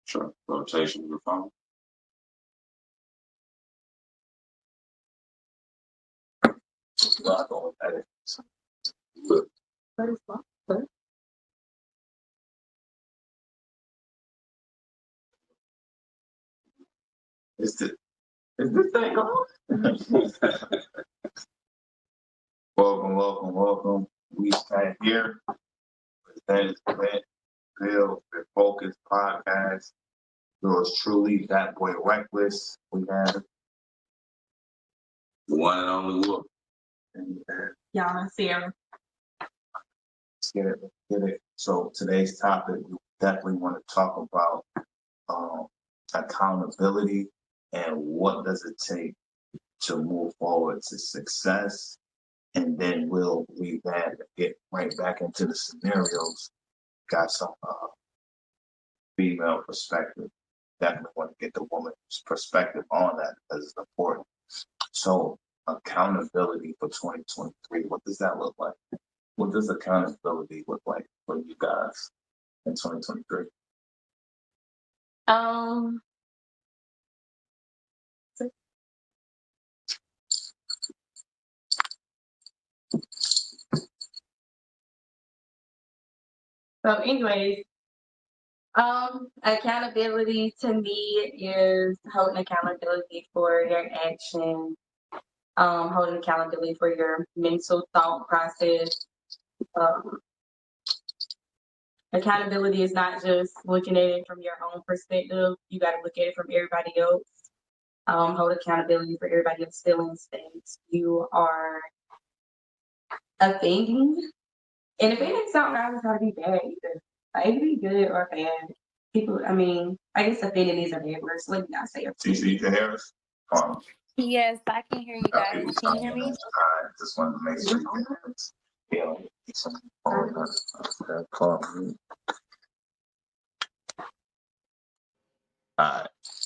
Sure. Rotation of the phone. Go with edit. Is this thing on? Welcome. We stand here. That is Red Pill Refocus podcast. Yours truly, that boy Reckless. We have the one and only Wolf. And Y'all, Sarah. let's get it. So today's topic, we definitely want to talk about accountability and what does it take to move forward to success. And then we'll get right back into the scenarios. Got some female perspective. Definitely want to get the woman's perspective on that because it's important. So accountability for 2023, what does that look like? What does accountability look like for you guys in 2023? So anyways, accountability to me is holding accountability for your action, holding accountability for your mental thought process. Accountability is not just looking at it from your own perspective. You got to look at it from everybody else. Hold accountability for everybody else's feelings that you are offending. And offending don't always gotta be bad either. Like, it can be good or bad. People, I guess offending is a bad word, so let me not say offending. TC, you can hear us? Yes, I can hear you guys. Can you hear me? I just wanted to make sure you can hear us. Yeah. Alright.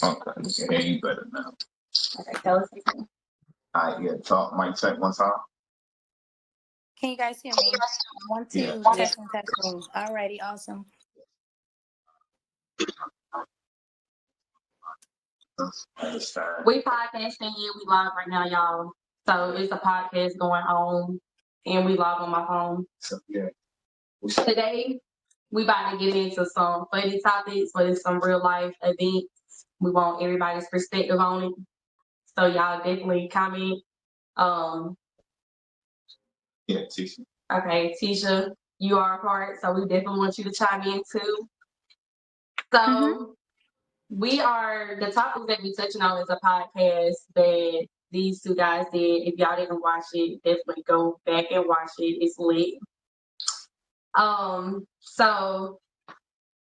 Okay, we can hear you better now. Okay, tell us again. Alright, yeah, talk, mic check one time. Can you guys hear me? 1, 2, Yeah. testing. Alrighty, awesome. We podcasting, we live right now, y'all. So it's a podcast going on, and we live on my phone. So, yeah. Today, we about to get into some funny topics, but it's some real life events. We want everybody's perspective on it. So y'all definitely comment. Yeah, Tisha. Okay, Tisha, you are a part, so we definitely want you to chime in too. So the topics that we're touching on is a podcast that these two guys did. If y'all didn't watch it, definitely go back and watch it. It's lit. So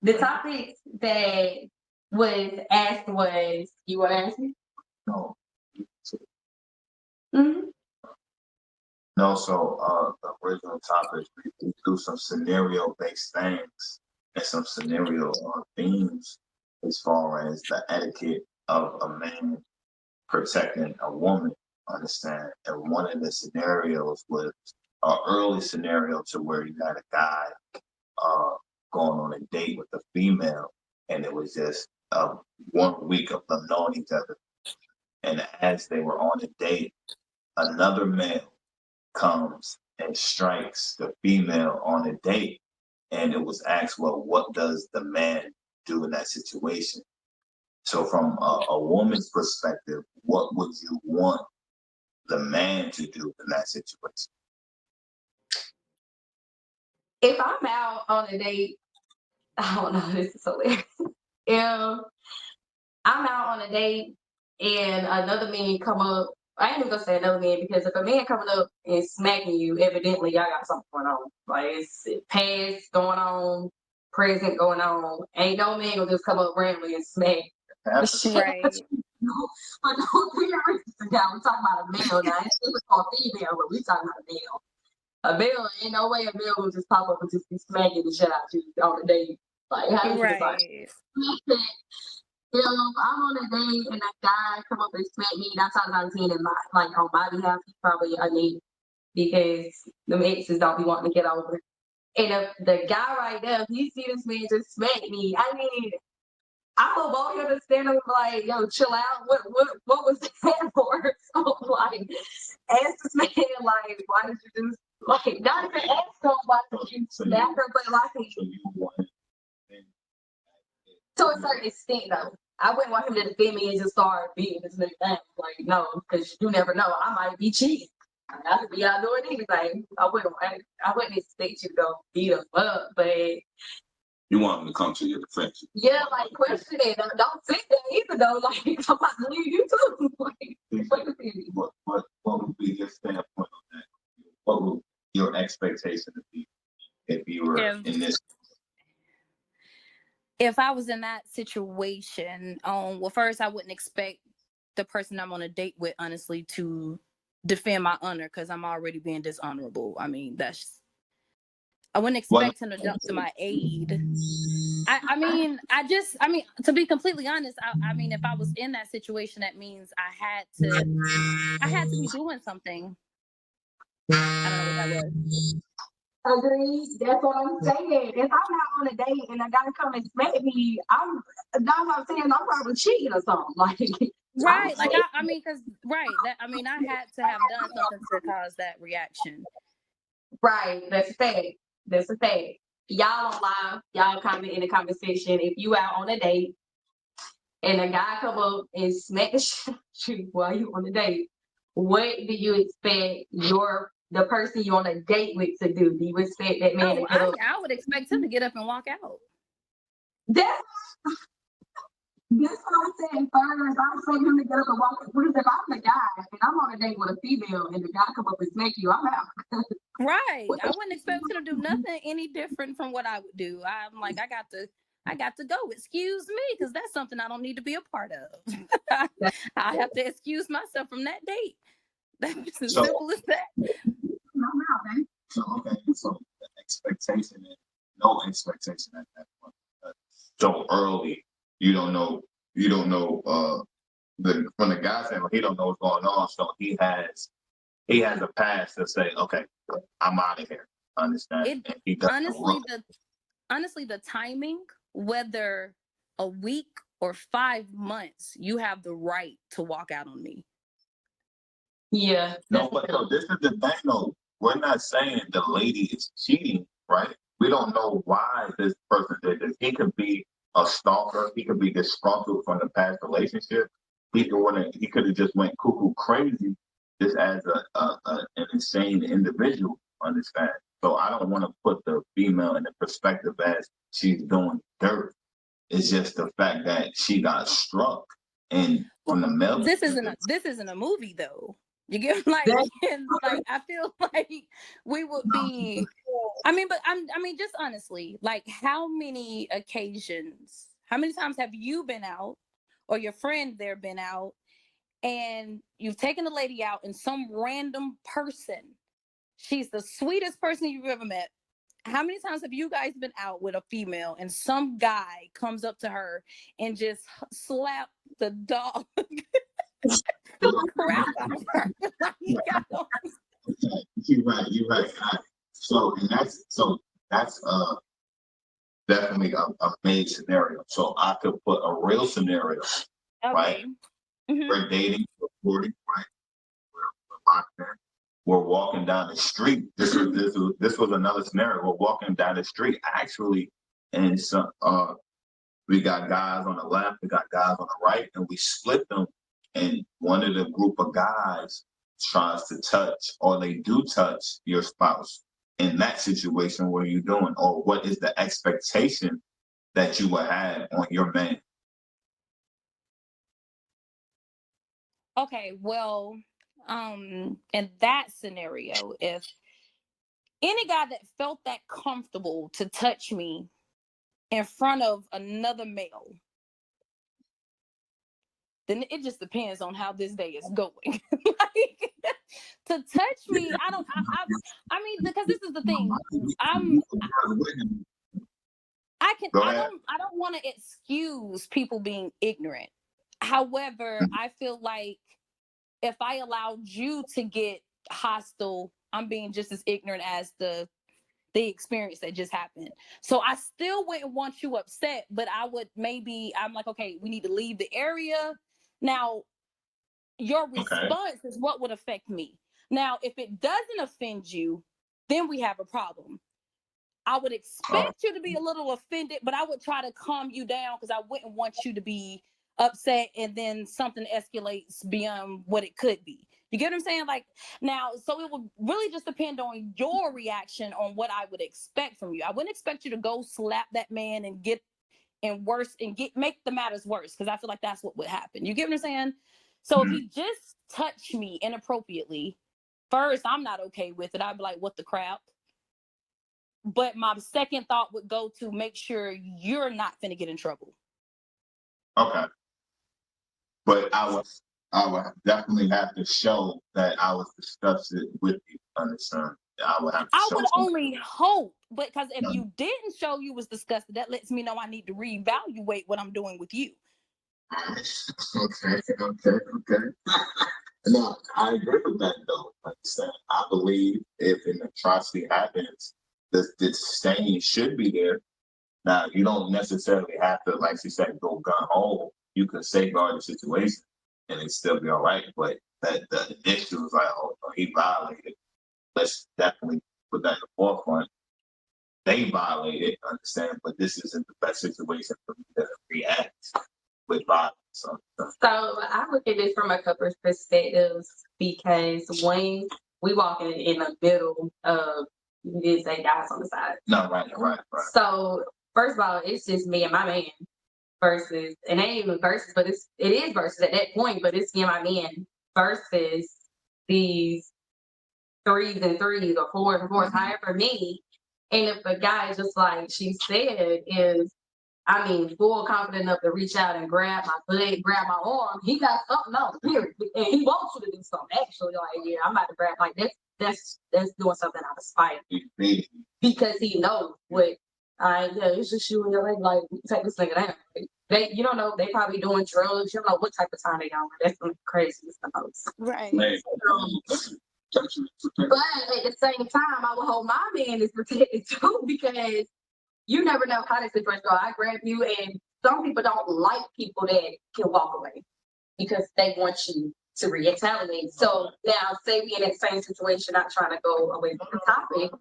the topic that was asked was, you want to ask me? No. Mm-hmm. No, so the original topic, we do some scenario-based things and some scenario themes as far as the etiquette of a man protecting a woman, understand? And one of the scenarios was an early scenario to where you had a guy going on a date with a female, and it was just 1 week of them knowing each other. And as they were on a date, another male comes and strikes the female on a date. And it was asked, well, what does the man do in that situation? So from a woman's perspective, what would you want the man to do in that situation? If I'm out on a date, I don't know, this is hilarious. If I'm out on a date and another man come up, I ain't even gonna say another man, because if a man coming up and smacking you, evidently y'all got something going on. Like, it's past going on, present going on. Ain't no man gonna just come up randomly and smack. Right. But don't be racist now. We talking about a male now. It's called female, but we talking about a male. A male, ain't no way a male will just pop up and just be smacking the shit out you on a date. Like, how you just like, I'm on a date and a guy come up and smack me, 9 times out of 10 in on my behalf, he's probably a nigga, because the exes don't be wanting to get over. And if the guy right there, if he see this man just smack me, I want him to stand up like, yo, chill out. What was that for? So like, ask this man like, why did you do? Like, not even ask him why did you snap her, but like, So you want to a certain extent though. I wouldn't want him to defend me and just start beating this nigga down. Like, no, because you never know. I might be cheating. I could be out doing anything. I wouldn't expect you to go beat him up, but you want him to come to your defense. yeah, like question it. Don't sit there either though. Like somebody leave you too. What would be your standpoint on that? What would your expectation be if you were in this? If I was in that situation, well, first I wouldn't expect the person I'm on a date with, honestly, to defend my honor because I'm already being dishonorable. I mean, I wouldn't expect him to jump to my aid. I mean, to be completely honest, I mean, if I was in that situation, that means I had to be doing something. I don't know what that was. Agreed. That's what I'm saying. If I'm not on a date and a guy come and smack me, I'm saying I'm probably cheating or something. Like right. Like I mean, because right. That I mean, I had to have done something to cause that reaction. Right. That's a fact. That's a fact. Y'all don't lie. Y'all comment in the conversation. If you out on a date and a guy come up and smack the shit out you while you on the date, what do you expect the person you on a date with to do? Do you expect that man to get up? I would expect him to get up and walk out. That's what I'm saying first. I'm saying him to get up and walk out. Because if I'm the guy and I'm on a date with a female and the guy come up and smack you, I'm out. Right. I wouldn't expect him to do nothing any different from what I would do. I'm like, I got to go. Excuse me, because that's something I don't need to be a part of. I have to excuse myself from that date. That's as simple as that. I'm out, man. So okay, so the expectation is no expectation at that point. So early, you don't know from the guy's standpoint, he don't know what's going on. So he has a pass to say, okay, I'm out of here. Understand? Honestly, the timing, whether a week or 5 months, you have the right to walk out on me. Yeah. No, but so this is the thing though. We're not saying the lady is cheating, right? We don't know why this person did this. He could be a stalker. He could be disgruntled from the past relationship. He could have just went cuckoo crazy just as an insane individual. Understand? So I don't want to put the female in the perspective as she's doing dirt. It's just the fact that she got struck, and from the male. This isn't a movie though. You get like I feel like we would be. I mean, just honestly, like how many times have you been out, or your friend there been out, and you've taken a lady out, and some random person, she's the sweetest person you've ever met. How many times have you guys been out with a female and some guy comes up to her and just slap the dog crap out of her? You're right. So that's definitely a made scenario. So I could put a real scenario, okay. Right? Mm-hmm. We're dating, recording, right? We're walking down the street. This was another scenario. We're walking down the street actually, and some we got guys on the left, we got guys on the right, and we split them. And one of the group of guys tries to touch, or they do touch your spouse. In that situation, what are you doing? Or what is the expectation that you would have on your man? Okay, well, in that scenario, if any guy that felt that comfortable to touch me in front of another male, then it just depends on how this day is going. Like, to touch me, I mean, because this is the thing. I don't want to excuse people being ignorant. However, I feel like if I allowed you to get hostile, I'm being just as ignorant as the the experience that just happened. So I still wouldn't want you upset, but I'm like, okay, we need to leave the area. Now, your Okay. response is what would affect me. Now, if it doesn't offend you, then we have a problem. I would Oh, expect you to be a little offended, but I would try to calm you down because I wouldn't want you to be upset and then something escalates beyond what it could be. You get what I'm saying? Like now, so it would really just depend on your reaction on what I would expect from you. I wouldn't expect you to go slap that man and make the matters worse because I feel like that's what would happen. You get what I'm saying? So if mhm. he just touched me inappropriately, first I'm not okay with it. I'd be like, what the crap? But my second thought would go to make sure you're not finna get in trouble. Okay. But I would definitely have to show that I was disgusted with you. Understand? I would have to I show would something. only hope, because if you didn't show you was disgusted, that lets me know I need to reevaluate what I'm doing with you. Okay. No, I agree with that though. Understand? I believe if an atrocity happens, the stain should be there. Now, you don't necessarily have to, like she said, go gun hole. You can safeguard the situation and it still be all right. But that the issue is like, oh, he violated. Let's definitely put that in the forefront. They violated, understand, but this isn't the best situation for me to react with violence. So I look at this from a couple perspectives because when we walk in the middle of, you did say guys on the side. No, right. So first of all, it's just me and my man versus, and it ain't even versus, but it is versus at that point, but it's me and my man versus these threes and threes or fours and 4s, however many. And if a guy, just like she said, is, I mean, full confident enough to reach out and grab my leg, grab my arm, he got something on, period. And he wants you to do something. Actually, like, yeah, I'm about to grab, like, that's doing something out of spite. Because he knows what, it's just you and your leg, like, take this nigga down. You don't know, they probably doing drugs, you don't know what type of time they on. That's some crazy stuff. Right. But at the same time, I will hold my man is protected too, because you never know how this situation go. I grab you, and some people don't like people that can walk away because they want you to retaliate. So now, say we in that same situation, not trying to go away from the topic,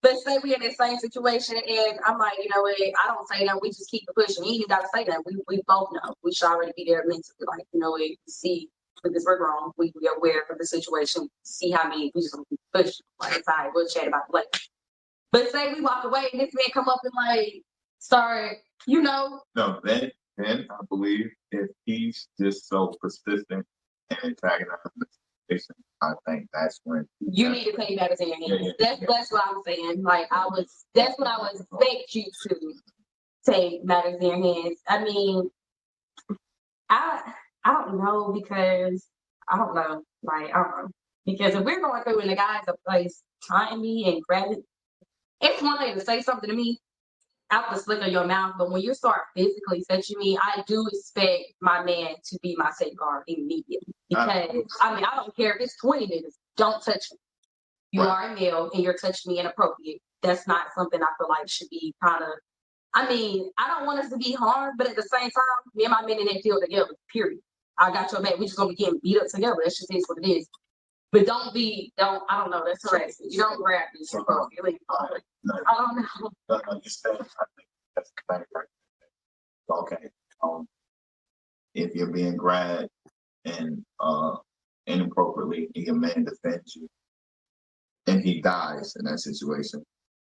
but say we in that same situation, and I'm like, you know what? I don't say that. We just keep it pushing. You ain't even got to say that. We both know. We should already be there mentally. Like, you know what? See, because we're wrong. We are aware of the situation. See how many we just keep pushing. Like, it's all right. We'll chat about it later. But say we walk away and this man come up and like start, you know. No, then I believe if he's just so persistent and antagonizing the situation, I think that's when You need to take matters in your hands. That's what I'm saying. Like that's what I would expect you to take matters in your hands. I mean, I don't know, because I don't know. Like, I don't know. Because if we're going through and the guy's a place trying me and grabbing, it's one thing to say something to me out the slick of your mouth, but when you start physically touching me, I do expect my man to be my safeguard immediately. Because I mean, I don't care if it's 20 minutes, don't touch me. You are a male and you're touching me inappropriate. That's not something I feel like should be kind of. I mean, I don't want us to be harmed, but at the same time, me and my men in that field together. Period. I got your back. We just gonna be getting beat up together. That's just is what it is. But I don't know. That's harassment. You don't grab me. I don't know. Understand? I think that's the thing, right? Okay. If you're being grabbed and inappropriately and your man defends you and he dies in that situation,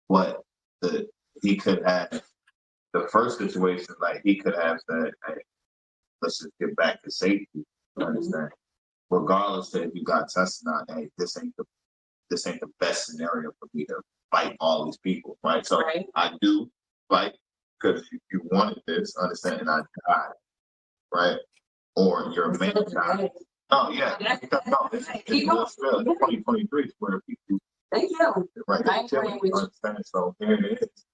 what the he could have the first situation, like he could have said, hey, let's just get back to safety. You understand? Regardless that if you got tested on, hey, this ain't the best scenario for me to fight all these people, right? So I do fight because you wanted this, understand, and I died, right? Or your man died. Oh yeah, no, it's more still 2023 is where people Thank you. right killing, you understand? So here it is.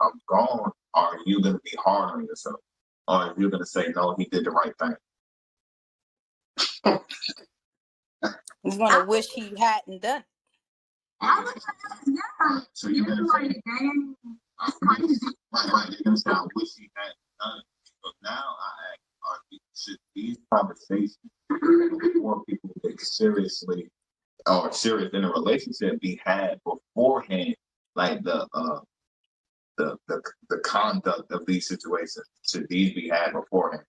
I'm gone. Are you gonna be hard on yourself? Or are you gonna say no, he did the right thing? He's gonna wish he hadn't done it. I was yeah. So you You're like, dang, that's crazy. right. They're gonna say, I wish he had done. So now I ask, should these conversations before people get seriously or serious in a relationship be had beforehand, like the conduct of these situations? Should these be had beforehand?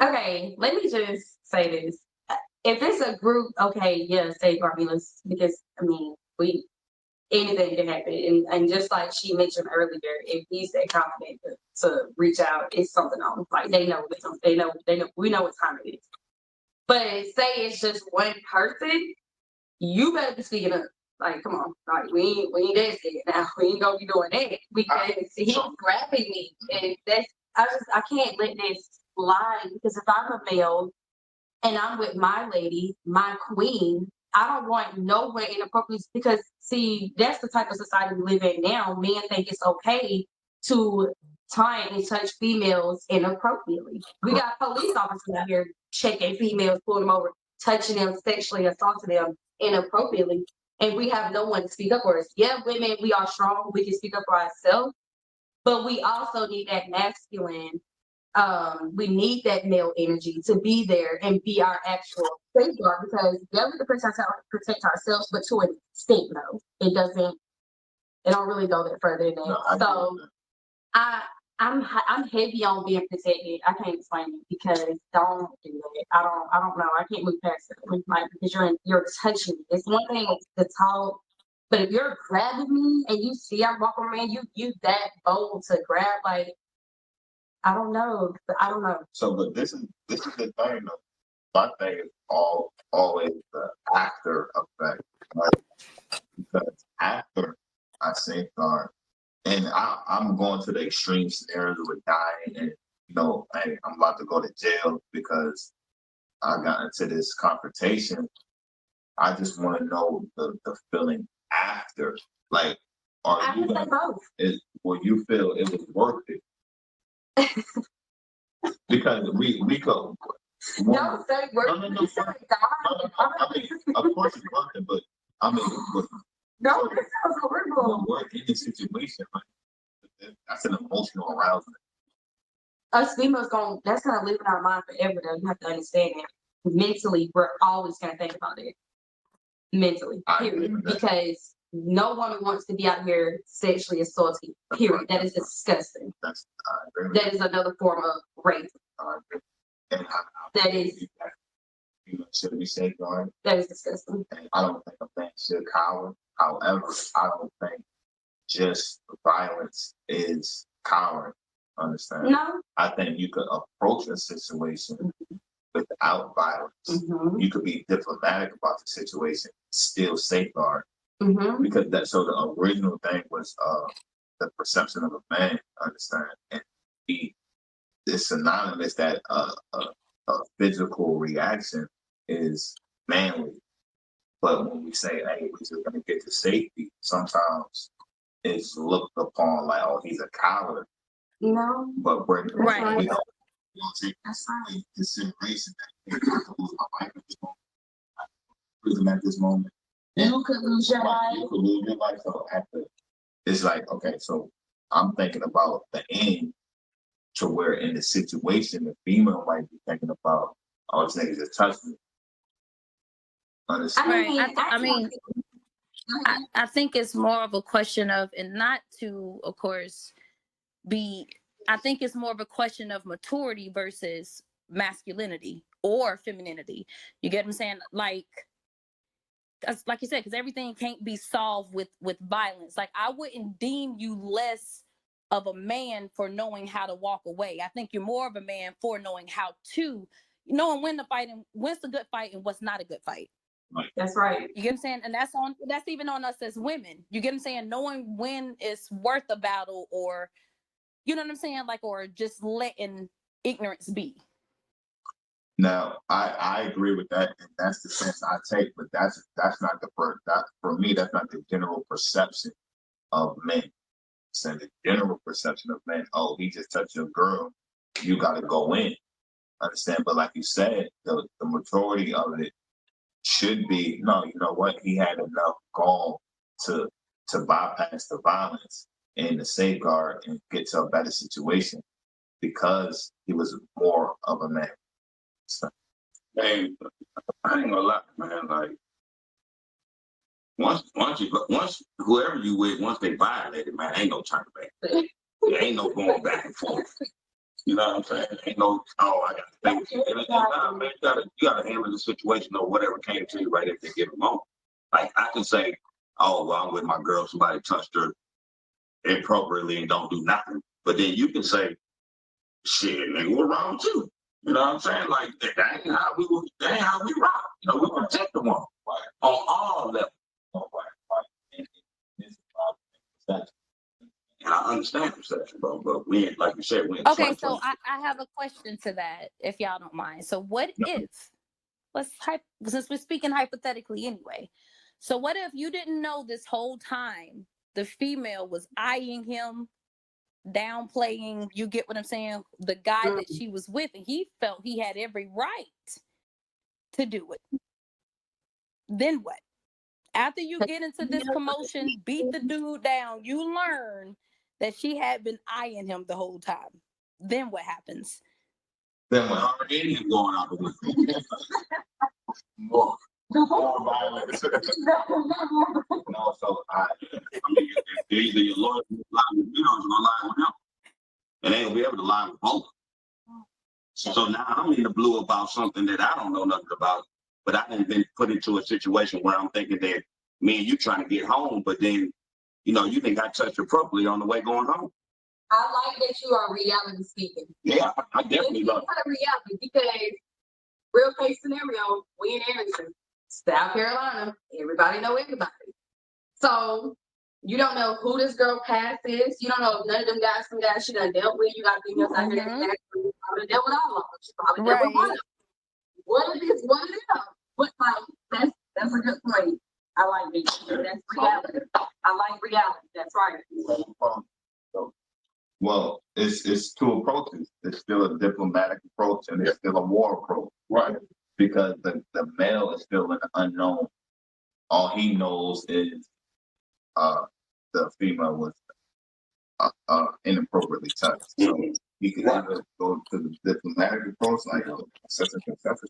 Okay, let me just say this. If it's a group, okay, yeah, say Barbados, because I mean, we anything can happen, and just like she mentioned earlier, if he's that confident to reach out, it's something on. Like they know, we know what time it is. But say it's just one person, you better be speaking up. Like, come on, like we ain't that scared now. We ain't gonna be doing that because he's grabbing me, and that's I can't let this slide because if I'm a male and I'm with my lady, my queen, I don't want nowhere inappropriate because see, that's the type of society we live in now. Men think it's okay to tie and touch females inappropriately. We got police officers out here checking females, pulling them over, touching them, sexually assaulting them inappropriately. And we have no one to speak up for us. Yeah, women, we are strong, we can speak up for ourselves, but we also need that masculine we need that male energy to be there and be our actual safeguard because yeah, we can protect ourselves, but to an extent, no, it don't really go that further than that. No, so I'm heavy on being protected. I can't explain it because don't do that. I don't know. I can't move past it. Like because you're touching me. It's one thing to talk, but if you're grabbing me and you see I'm walking around, you that bold to grab like I don't know. I don't know. So, but this is the thing though. My thing is always the after effect, right? Because after I safeguard, and I'm going to the extreme scenarios with dying, and hey, I'm about to go to jail because I got into this confrontation. I just want to know the feeling after, like, are you gonna, will you feel it was worth it? Because we go. No, say worth no, no, no, no, no. I mean, of course it's worth it, but I mean, no, this sounds horrible. When we're in this situation, like, that's an emotional arousal. Us females that's gonna live in our mind forever though. You have to understand that. Mentally, we're always gonna think about it. Mentally, period. Because no woman wants to be out here sexually assaulted. Period. That is disgusting. That is another form of rape. That is. Should be safeguarded. That is disgusting. And I don't think a man should cower. However, I don't think just violence is coward. Understand? No. I think you could approach a situation without violence. Mm-hmm. You could be diplomatic about the situation, still safeguard. Mm-hmm. Because the original thing was the perception of a man. Understand? And it's synonymous that a physical reaction is manly. But when we say, hey, we're just going to get to safety, sometimes it's looked upon like, oh, he's a coward. No. But we don't take consideration that I could lose my life at this moment. I could lose him at this moment. You could lose your life. You could lose your life. So it's like, okay, so I'm thinking about the end to where in the situation, the female might be thinking about, oh, this nigga just touched me. Right. I think it's more of a question of, and not to, of course, I think it's more of a question of maturity versus masculinity or femininity. You get what I'm saying? Like you said, because everything can't be solved with violence. Like I wouldn't deem you less of a man for knowing how to walk away. I think you're more of a man for knowing knowing when to fight and when's a good fight and what's not a good fight. That's right. You get what I'm saying? And that's even on us as women. You get what I'm saying? Knowing when it's worth a battle, or you know what I'm saying? Like, or just letting ignorance be. Now, I agree with that, and that's the sense I take. But that's not for me. That's not the general perception of men. So the general perception of men, oh, he just touched your girl, you got to go in. Understand? But like you said, the majority of it should be no. You know what? He had enough gall to bypass the violence and the safeguard and get to a better situation because he was more of a man. So, Man, I ain't gonna lie, man. Like once whoever you with, once they violate it, man, ain't no turning back. There ain't no going back and forth. You know what I'm saying? Ain't no, oh, I got to think. Nah, man, you gotta handle the situation or whatever came to you right at the given moment. Like I can say, oh, well, I'm with my girl, somebody touched her inappropriately and don't do nothing. But then you can say, shit, nigga, what wrong with you? You know what I'm saying? Like that ain't how that ain't how we rock. You know, we protect the woman on all levels. And I understand perception, bro, but we ain't, like you said, we in Okay, so 2020. I have a question to that, if y'all don't mind. So what if, since we're speaking hypothetically anyway, so what if you didn't know this whole time the female was eyeing him, downplaying, you get what I'm saying, the guy that she was with, and he felt he had every right to do it? Then what? After you get into this commotion, beat the dude down, you learn that she had been eyeing him the whole time. Then what happens? then when Indian going out the window. more violence. No, so I mean, either your lawyer lie with you or you're gonna lie with him. And they ain't gonna be able to lie with both. So now I'm in the blue about something that I don't know nothing about, but I haven't been put into a situation where I'm thinking that me and you trying to get home, but then, you know, you think I touched her properly on the way going home. I like that you are reality speaking. Yeah, I definitely love it. Reality because real case scenario, we in Anderson, South Carolina, everybody know everybody. So you don't know who this girl past is. You don't know if none of them guys, some guys she done dealt with. You got females out here that probably dealt with all of them. She probably dealt with one of them. What it is, what it is. But like that's a good point. I like it. That's reality. I like reality. That's right. well, it's two approaches. It's still a diplomatic approach and it's still a war approach. Right. Because the male is still an unknown. All he knows is the female was inappropriately touched. So he can either go to the diplomatic approach, like such and such,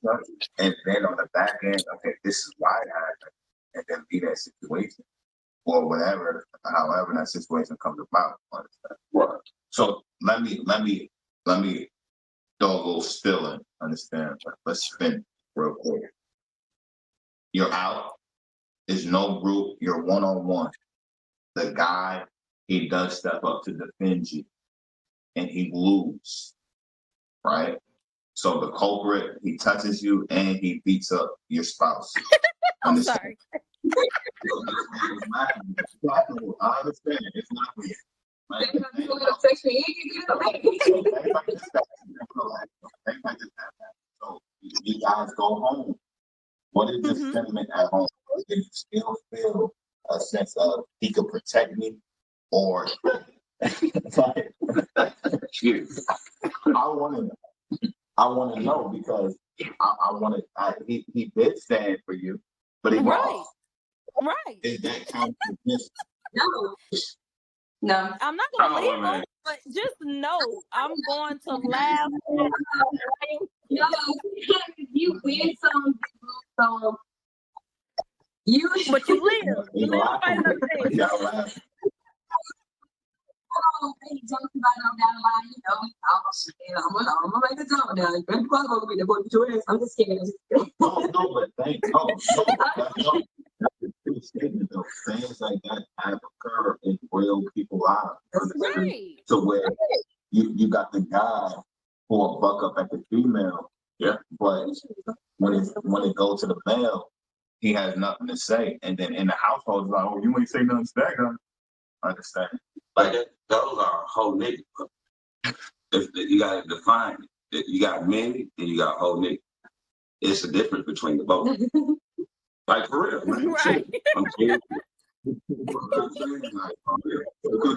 and then on the back end, okay, this is why it happened, and then be that situation or whatever, however that situation comes about. Understand? Right. So let me throw a little spill in. Understand? Let's spin real quick. You're out. There's no group. You're one-on-one. The guy, he does step up to defend you, and he loses, right? So the culprit, he touches you, and he beats up your spouse. I'm sorry. I understand. It's not weird. So you guys go home. What is the sentiment at home? Do you still feel a sense of he could protect me, or I want to know. I want to know because I want to. He did stand for you, but he lost. Right. Is that kind of No. I'm not gonna leave him, but just know I'm going to laugh. No, you win some, so you. But you live. You live to fight another day. He jokes about it down the line, you know. I'm gonna make a joke now. You better plug over me to put your ass. I'm just kidding. No, but thank no. That's a true statement though. Things like that have occurred in real people's lives. Right. So where you got the guy who will buck up at the female, yeah. But when it goes to the male, he has nothing to say. And then in the household, it's like, oh, you ain't say nothing to that guy. I understand. Like those are whole niggas. You gotta define it. You got men and you got whole niggas. It's the difference between the both. Like for real, man. Right. I'm serious. Because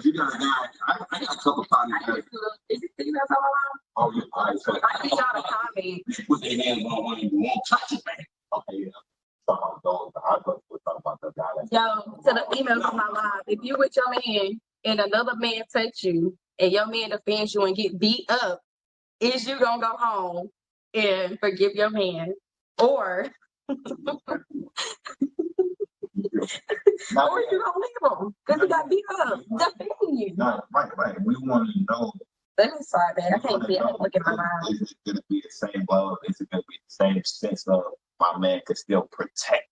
you got a guy, I got a couple partners. Is it females all around? Oh, yeah. All right, so I need y'all to comment. you put their hands on one and you won't touch it, man. Okay, yeah. Yo, to the females on my live, if you with your man and another man touch you and your man defends you and get beat up, is you gonna go home and forgive your man? Or Not or you gonna leave him because he got beat up defending you? no, right. We want to know. Let me sorry, man. I can't see. I can't look at my mind. Is it going to be the same love? Is it going to be the same sense of my man could still protect?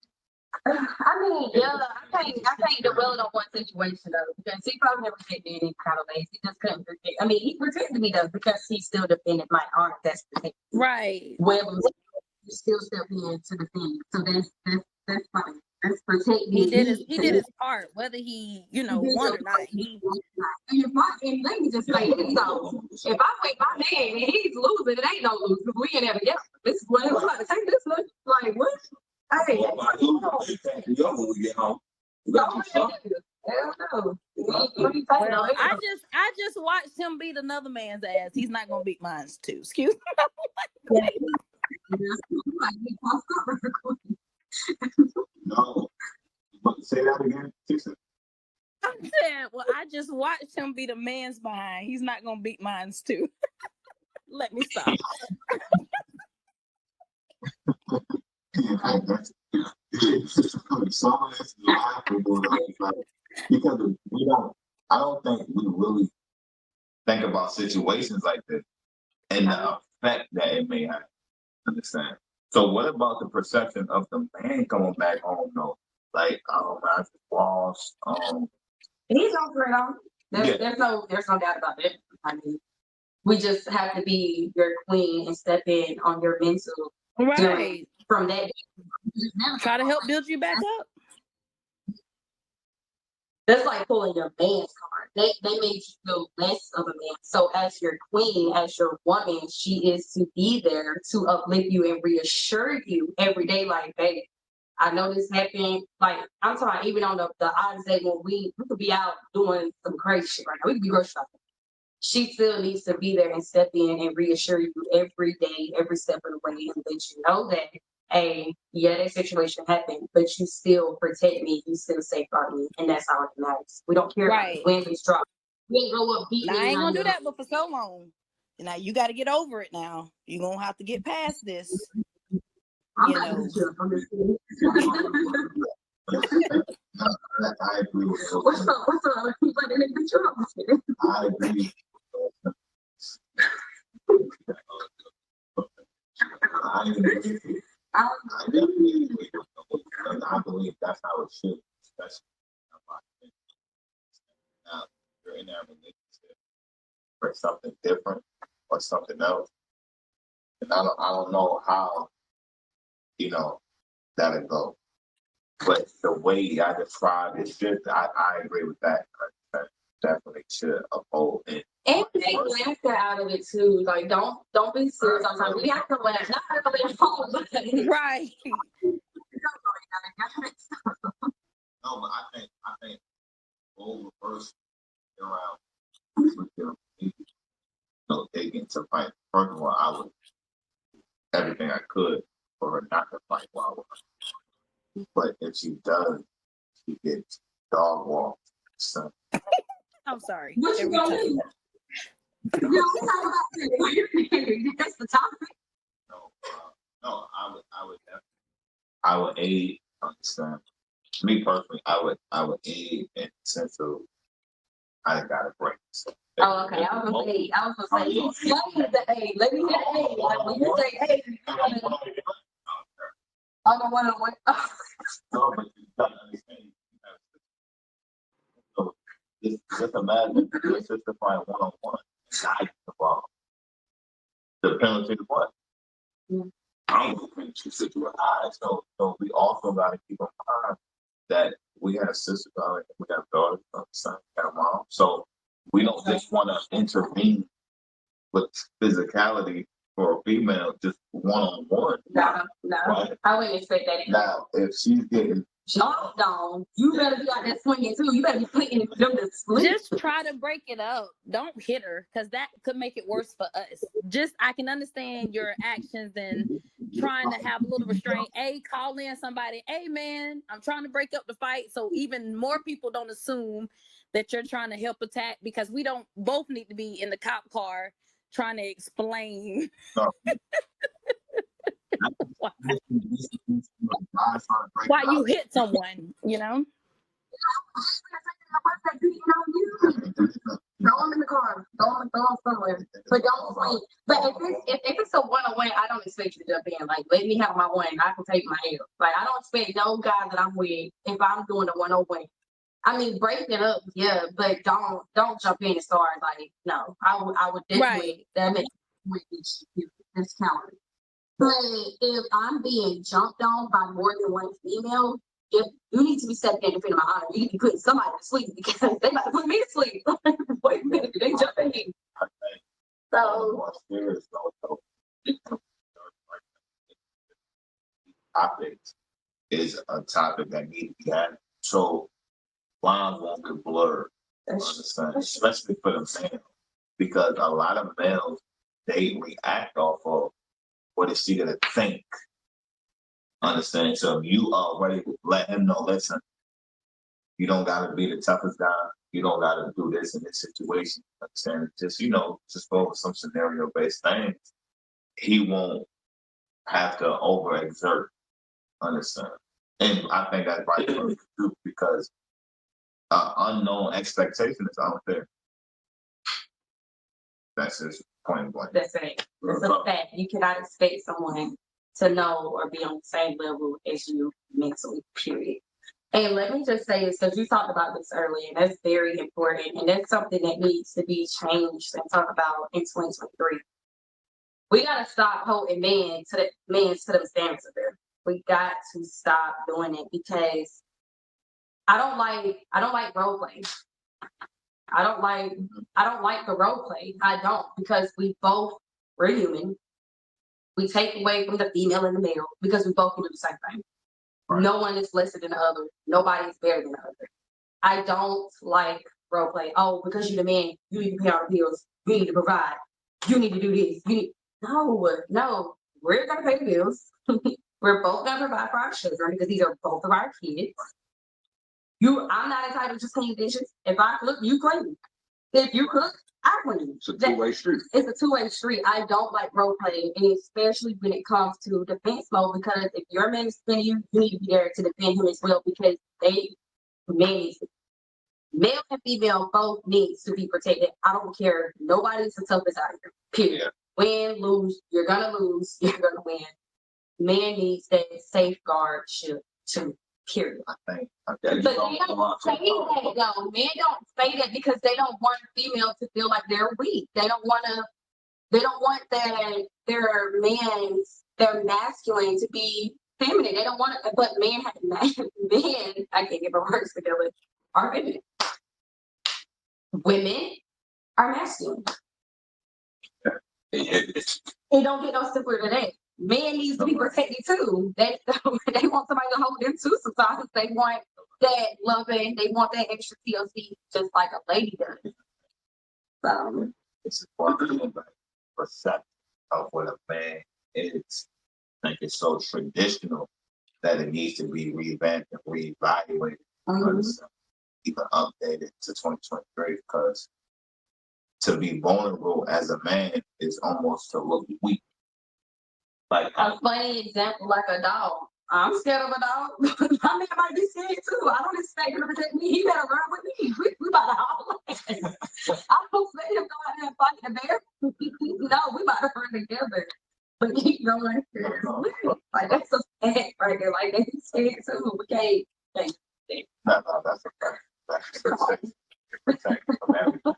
I mean, yeah, I can't dwell on one situation though, because he probably never did any kind of ways. He just couldn't protect. I mean, he protected me though because he still defended my honor. That's protected. Right. Well, you still step in to defend. So that's fine. That's protect me. He did his part, whether he, won or not. And let me just say this though. If I wait my man and he's losing, it ain't no lose because we ain't ever together. This is what it was like. Take this look like what? Hey, Yo, when we get home. hell no. Well, I just watched him beat another man's ass. He's not gonna beat mine too. Excuse me. No. But say that again. I said, well, I just watched him beat a man's behind. He's not gonna beat mine's too. Let me stop. Some of this is laughable though, because I don't think we really think about situations like this and the effect that it may have. Understand? So what about the perception of the man coming back home though? Like, I just lost. He's over it all. Yeah. There's no doubt about it. I mean, we just have to be your queen and step in on your mental Right. from that day. Try to help build you back up. That's like pulling your man's card. They made you feel less of a man. So as your queen, as your woman, she is to be there to uplift you and reassure you every day, like, babe, I know this happened. Like, I'm talking even on the odds day when we could be out doing some crazy shit right now. We could be rush shopping. She still needs to be there and step in and reassure you every day, every step of the way, and let you know that, hey, yeah, that situation happened, but you still protect me, you still safeguard me, and that's all that matters. We don't care about the wind and drop. We ain't grow up beating. Now, I ain't gonna do that, but for so long. Now you got to get over it. Now you're gonna have to get past this. I agree with you. What's up? I agree. I definitely agree. And I believe that's how it should, especially now you're in that relationship for something different or something else. And I don't know how, that'll go. But the way I described it should, I agree with that. That definitely should uphold it. And take laughter out of it too. Like don't be serious all the time. We have to laugh, not have to laugh home. Right. No, but I think role reverse around with them. They get to fight. First of all, I would everything I could for her not to fight while we're. But if she does, she gets dog walked. So. I'm sorry. What you gonna do? That's the topic. No, I would aid. Understand? Me personally, I would aid in the sense of I got a break. So, oh, okay. I was gonna say, let me get A. Like when you say A, I don't want to wait. No, but you gotta understand. So just imagine your sister fight one-on-one and I get involved. The penalty is what? I'm going to finish the situation. So we also got to keep in mind that we have sisters, we have daughters, son, we have mom. So we don't just want to intervene with physicality for a female, just one-on-one. No. Right? I wouldn't expect that either. Now, if she's getting jumped on, you better be out there swinging too. You better be flicking them to sleep. Just try to break it up. Don't hit her, because that could make it worse for us. I can understand your actions and trying to have a little restraint. Call in somebody. Hey, man, I'm trying to break up the fight. So even more people don't assume that you're trying to help attack, because we don't both need to be in the cop car trying to explain why you hit someone, you know? Throw them in the car. Throw them somewhere. But don't swing. But if it's a one-on-one, I don't expect you to jump in. Like, let me have my one. I can take my L. Like, I don't expect no guy that I'm with if I'm doing a one-on-one. I mean, break it up, yeah, but don't jump in and start like, no. I would definitely that makes this counter. But if I'm being jumped on by more than one female, if you need to be stepping in defending my honor, you need to be putting somebody to sleep because they about to put me to sleep. Wait a minute, they jumping in. So topics is a topic that needs to be had. So lines won't get blurred. Understand? Especially for the male. Because a lot of males, they react off of what is she gonna think. Understand? So if you already let him know, listen, you don't gotta be the toughest guy. You don't gotta do this in this situation. Understand? Just just go over some scenario based things. He won't have to overexert. Understand? And I think that's right for me to do because unknown expectation is out there. That's his point blank. That's it. It's a fact. You cannot expect someone to know or be on the same level as you mentally, period. And let me just say this, because you talked about this earlier, and that's very important, and that's something that needs to be changed and talked about in 2023. We gotta stop holding men to them standards of there. We got to stop doing it because I don't like role play. I don't like the role play. I don't, because we're human. We take away from the female and the male because we both can do the same thing. Right. No one is lesser than the other. Nobody is better than the other. I don't like role play. Oh, because you're the man, you need to pay all the bills. You need to provide. You need to do this. No. We're gonna pay the bills. We're both gonna provide for our children because these are both of our kids. I'm not entitled to just clean dishes. If I cook, you clean. If you cook, I clean. It's a two-way street. It's a two-way street. I don't like role playing, and especially when it comes to defense mode, because if your man is defending you, you need to be there to defend him as well, because male and female both needs to be protected. I don't care. Nobody's the toughest out here. Period. Yeah. Win, lose, you're gonna lose, you're gonna win. Man needs that safeguardship too. Period. I think. But they don't say that though. Men don't say that because they don't want female to feel like they're weak. They don't want their masculine to be feminine. They don't want it, but men, I can't get my words together, are feminine. Women are masculine. It don't get no simpler than that. Men needs to be protected too. They want somebody to hold them too sometimes. They want that loving, they want that extra TLC just like a lady does. It's important to perception of what a man is. I think it's so traditional that it needs to be revamped and reevaluated. Even updated to 2023, because to be vulnerable as a man is almost to look weak. Like a funny example, like a dog. I'm scared of a dog. My man might be scared too. I don't expect him to protect me. He better run with me. We about to haul. I don't let him go out there and fight the bear. No, we about to run together. But keep going. Like that's a fact right there. Like they scared too. We can't. No, that's a fact. That's protect from everything.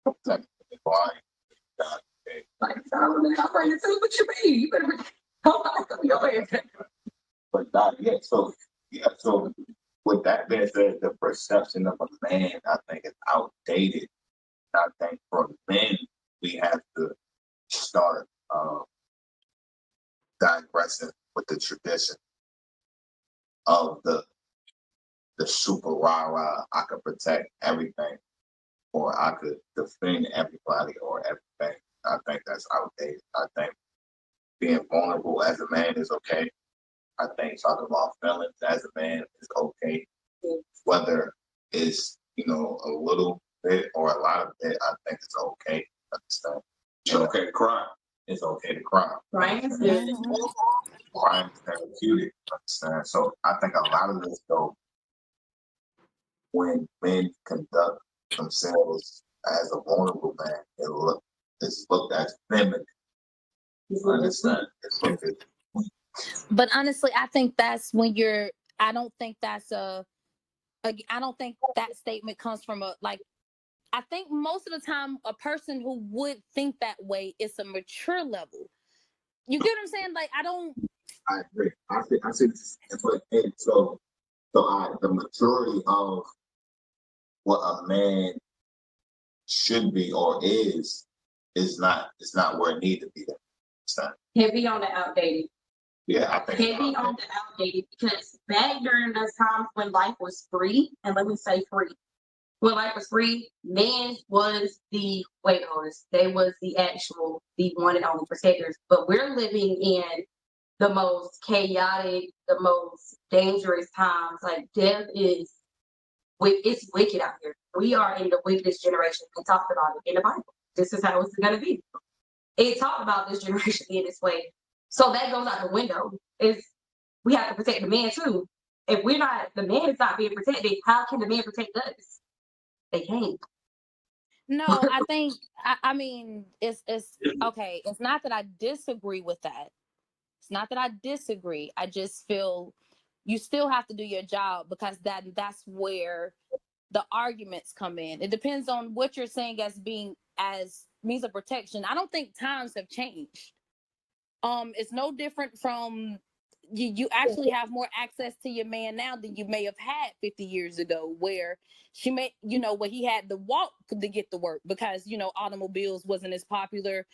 Protect from the blind. Like I'm running too. What you mean? You better come your head. But so with that being said, the perception of a man, I think, is outdated. I think for men, we have to start digressing with the tradition of the super rah-rah, I could protect everything, or I could defend everybody or everything. I think that's outdated. I think being vulnerable as a man is okay. I think talking about feelings as a man is okay. Whether it's, a little bit or a lot of it, I think it's okay. Understand? It's okay to cry. It's okay to cry. Right? Crying is therapeutic. Understand? So I think a lot of this, though, when men conduct themselves as a vulnerable man, it's looked at feminine. Understand? It's looked at. But honestly, I think that's when you're. I don't think that's I don't think that statement comes from a like. I think most of the time, a person who would think that way is a mature level. You get what I'm saying? Like I don't. I agree. I see, but the maturity of what a man should be or is not. It's not where it needs to be. It's not. Heavy on the outdated. Yeah, I think Heavy on the outdated because back during those times when life was free, and let me say free, when life was free, men was the weight owners. They was the one and only protectors. But we're living in the most chaotic, the most dangerous times. Like death is, it's wicked out here. We are in the wickedest generation. They talked about it in the Bible. This is how it's going to be. It talked about this generation being this way. So that goes out the window. We have to protect the man too. If the man is not being protected, how can the man protect us? They can't. No, I think. I mean, it's okay. It's not that I disagree with that. It's not that I disagree. I just feel you still have to do your job because that's where the arguments come in. It depends on what you're saying as being as means of protection. I don't think times have changed. It's no different from you actually have more access to your man now than you may have had 50 years ago, where she may, where he had to walk to get to work because, automobiles wasn't as popular.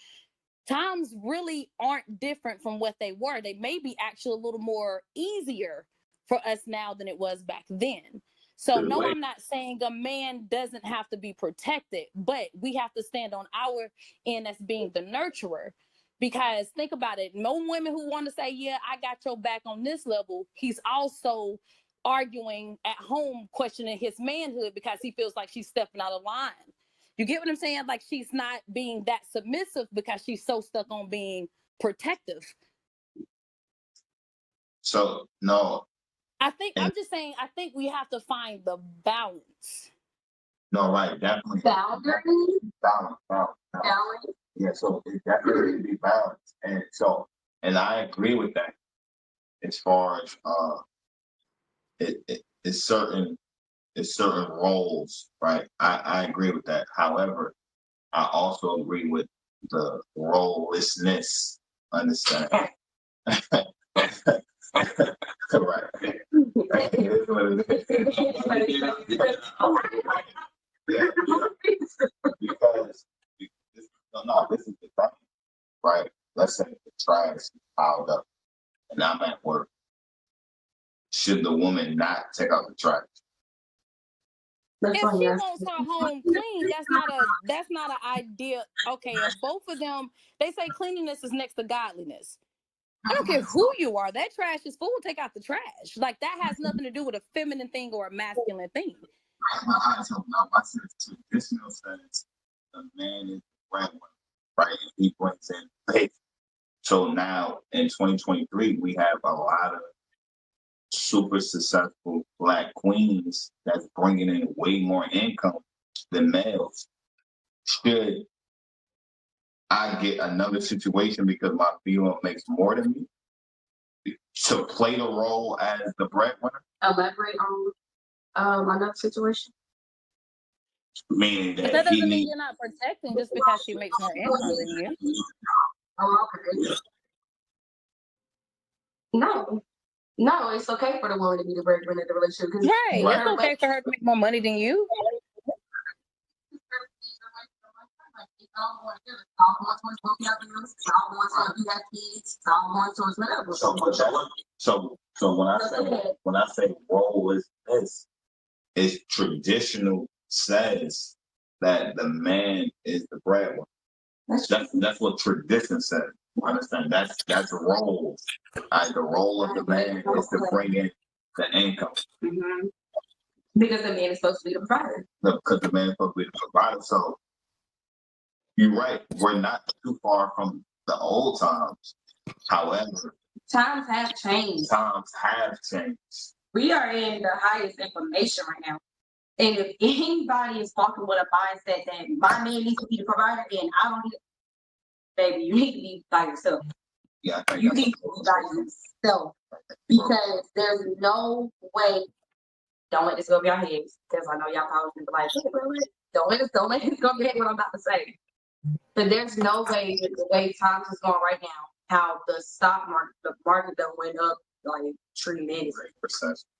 Times really aren't different from what they were. They may be actually a little more easier for us now than it was back then. So no, I'm not saying a man doesn't have to be protected, but we have to stand on our end as being the nurturer. Because think about it, no women who want to say, yeah, I got your back on this level, he's also arguing at home, questioning his manhood because he feels like she's stepping out of line. You get what I'm saying? Like she's not being that submissive because she's so stuck on being protective. So no. I'm just saying, I think we have to find the balance. No, right, definitely. Balance. Yeah, so it definitely needs to be balanced. And I agree with that as far as it's certain roles, right? I agree with that. However, I also agree with the rolelessness. Understand? Correct. It is what it is. Because this is the thing, right? Let's say the trash is piled up and I'm at work. Should the woman not take out the trash? If she wants her home clean, that's not an idea. Okay, if both of them, they say cleanliness is next to godliness. I don't care who you are. That trash is full. Take out the trash. Like that has nothing to do with a feminine thing or a masculine thing. I traditional says the man is the breadwinner, right? He brings in faith. So now in 2023, we have a lot of super successful Black queens that's bringing in way more income than males. Should I get another situation because my female makes more than me to play the role as the breadwinner? Elaborate on another situation. Meaning But that doesn't mean you're not protecting just because she makes more income than you. Oh, okay. No, it's okay for the woman to be the breadwinner of the relationship. Right. It's okay for her to make more money than you. So when I say role is this, it's traditional says that the man is the breadwinner. That's what tradition says. Understand? That's a role. The role of the man is to bring in the income. Mm-hmm. Because the man is supposed to be the provider. Because the man is supposed to be the provider. So you're right. We're not too far from the old times. However, times have changed. We are in the highest information right now. And if anybody is walking with a mindset that my man needs to be the provider and I don't need, baby, you need to be by yourself. Yeah, you need to be by yourself. Because there's no way. Don't let this go over your heads, because I know y'all probably be like, don't let this go over your head what I'm about to say. But there's no way that the way times is going right now, how the stock market, the market done went up like tremendous.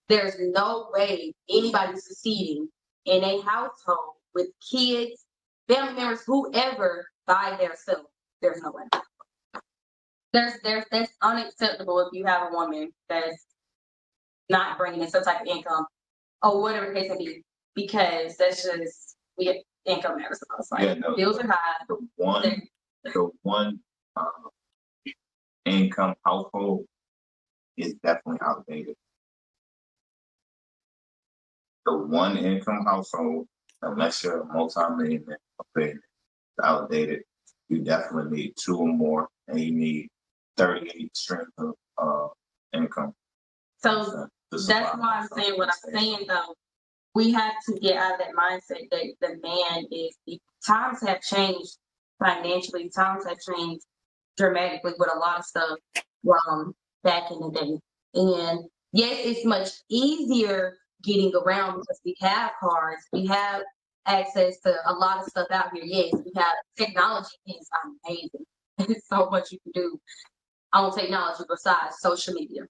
There's no way anybody's succeeding in a household with kids, family members, whoever by themselves. There's no way. That's unacceptable if you have a woman that's not bringing in some type of income or whatever the case may be, because that's just income never supposed to. Yeah, no, bills are high. The one income household is definitely outdated. The one income household, unless you're a multi-millionaire, it's outdated. You definitely need two or more, and you need 38 streams of income. So that's why I'm saying what I'm saying, though. We have to get out of that mindset that the man is. Times have changed financially. Times have changed dramatically with a lot of stuff from back in the day. And yes, it's much easier getting around because we have cars, we have access to a lot of stuff out here. Yes, we have technology is amazing. There's so much you can do on technology besides social media.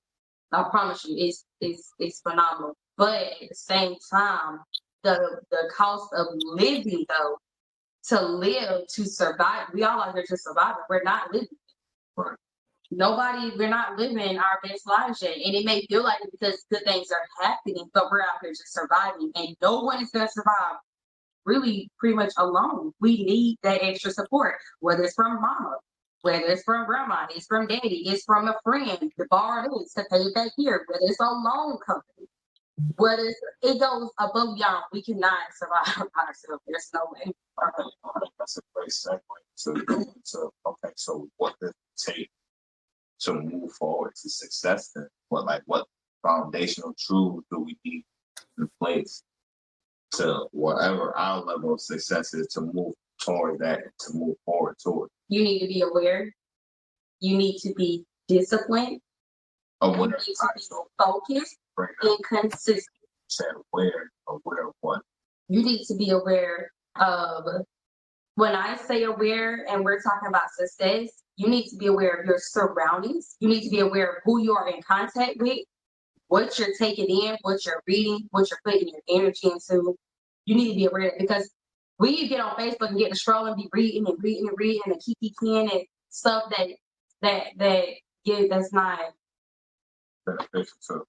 I promise you, it's phenomenal. But at the same time, the cost of living though, to live, to survive, we all are here to survive. We're not living. Right. We're not living our best lives yet. And it may feel like it because good things are happening, but we're out here just surviving. And no one is gonna survive really pretty much alone. We need that extra support, whether it's from mama, whether it's from grandma, it's from daddy, it's from a friend, to borrow this, to pay it back here, whether it's a loan company, whether it goes above beyond. We cannot survive by ourselves. There's no way. That's a great segue to okay, so what does it take to move forward to success then? What foundational truths do we need in place to whatever our level of success is to move toward that, to move forward toward? You need to be aware. You need to be disciplined. You need to be focused and consistent. Aware of what? You need to be aware of, when I say aware and we're talking about success, you need to be aware of your surroundings. You need to be aware of who you are in contact with, what you're taking in, what you're reading, what you're putting your energy into. You need to be aware of it, because we get on Facebook and get to scroll and be reading and keep can and stuff that's not beneficial to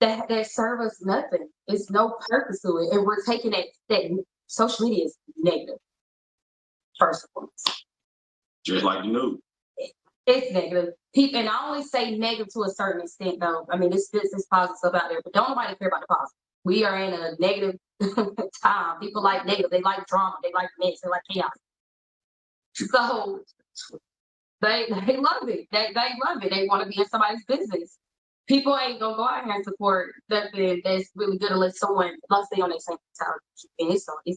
that serve us nothing. It's no purpose to it, and we're taking that social media is negative. First of all, just like the news. It's negative. People, and I only say negative to a certain extent, though. I mean, it's positive stuff out there, but don't nobody care about the positive. We are in a negative time. People like negative. They like drama. They like mess. They like chaos. So they love it. They love it. They want to be in somebody's business. People ain't gonna go out here and support something that's really good unless they on their same mentality. And it's already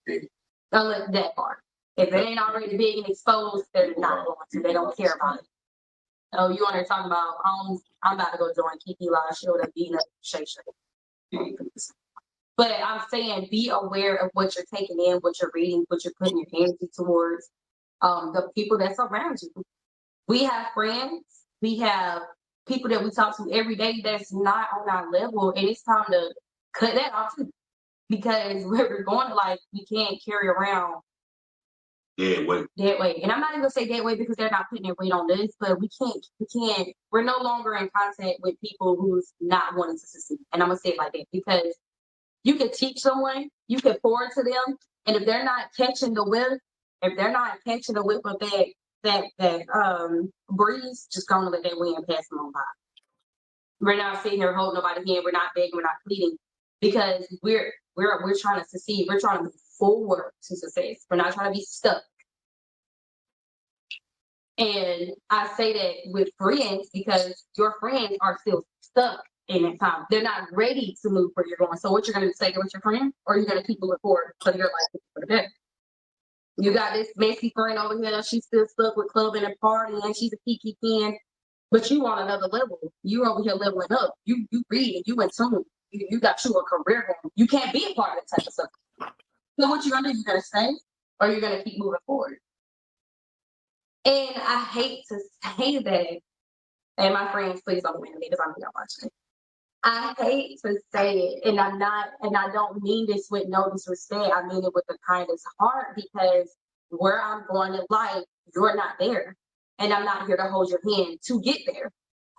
big. Unless that part. If it ain't already big and exposed, they're not going to. They don't care about it. Oh, you on there talking about, I'm about to go join Kiki Live Show and being a Shay. But I'm saying, be aware of what you're taking in, what you're reading, what you're putting your energy towards, the people that's around you. We have friends, we have people that we talk to every day that's not on our level, and it's time to cut that off too. Because we're going to we can't carry around dead weight. And I'm not even gonna say dead weight because they're not putting their weight on this, but we can't, we're no longer in contact with people who's not wanting to succeed. And I'm gonna say it like that, because you can teach someone, you can pour into them, And if they're not catching the whiff, of that breeze, just gonna let that wind pass them on by. We're not sitting here holding nobody hand. We're not begging. We're not pleading, because we're trying to succeed. We're trying to move forward to success. We're not trying to be stuck. And I say that with friends because your friends are still stuck in that time. They're not ready to move where you're going. So what you're going to say with your friend, or you're going to keep moving forward so your life is for the better. You got this messy friend over here. She's still stuck with clubbing and partying, and she's a kiki fan. But you on another level. You over here leveling up. You read and you in tune. You got you a career going. You can't be a part of that type of stuff. So what you gonna do? You gonna stay, or you're gonna keep moving forward? And I hate to say that. And my friends, please don't win me because I'm not watching. I hate to say it, and I don't mean this with no disrespect. I mean it with the kindest heart, because where I'm going in life, you're not there. And I'm not here to hold your hand to get there.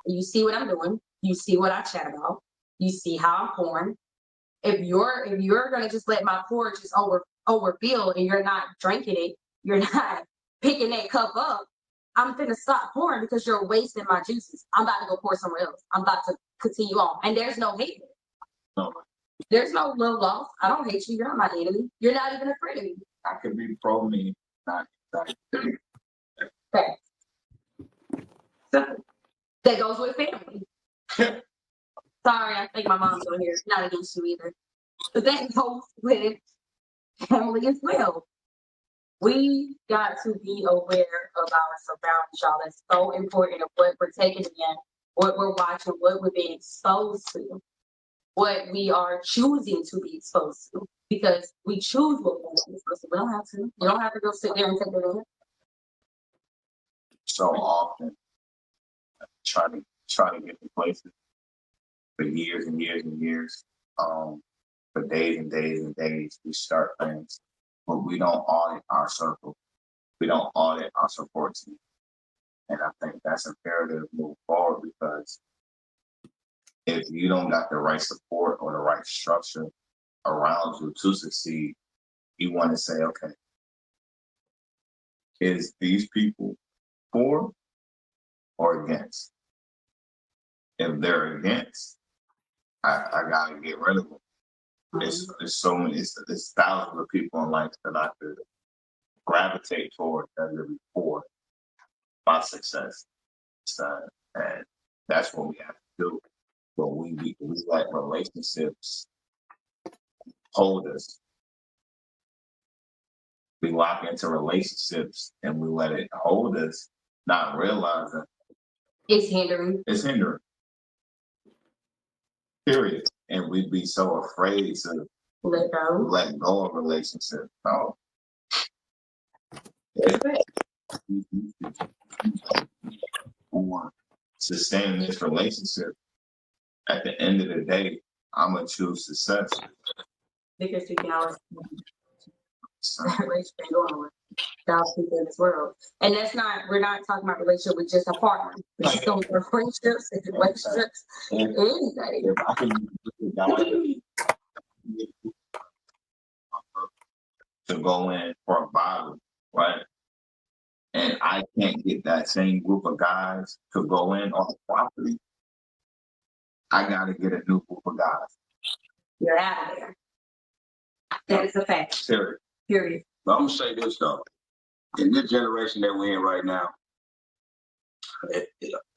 You see what I'm doing. You see what I chat about. You see how I'm pouring. If you're gonna just let my pour just overfill and you're not drinking it, you're not picking that cup up, I'm gonna stop pouring because you're wasting my juices. I'm about to go pour somewhere else. I'm about to continue on. And there's no hate. No, There's no love lost. I don't hate you. You're not my enemy. You're not even a friend of me. I could be pro me, not. Fact. Simple. That goes with family. Sorry, I think my mom's on here. Not against you either. But that goes with family as well. We got to be aware of our surroundings, y'all. That's so important of what we're taking in, what we're watching, what we're being exposed to, what we are choosing to be exposed to. Because we choose what we're exposed to. We don't have to. You don't have to go sit there and take it in. So often try to get to places for years and years and years. For days and days and days, we start things, but we don't audit our circle. We don't audit our support team. And I think that's imperative to move forward, because if you don't got the right support or the right structure around you to succeed, you want to say, okay, is these people for or against? If they're against, I gotta get rid of them. There's so many, it's thousands of people in life that I could gravitate toward that are for my success. And that's what we have to do. But we let relationships hold us. We lock into relationships and we let it hold us, not realizing it's hindering. It's hindering. Period. And we'd be so afraid to let go of relationships. No. Sustaining this relationship, at the end of the day, I'm gonna choose success. Because you can always relationship going on. People in this world. And we're not talking about relationship with just a partner. We're just talking about friendships and relationships. Anybody. If I can to go in for a bottle, right? And I can't get that same group of guys to go in on the property, I gotta get a new group of guys. You're out of there. That is a fact. Period. But I'm gonna say this though. In this generation that we're in right now,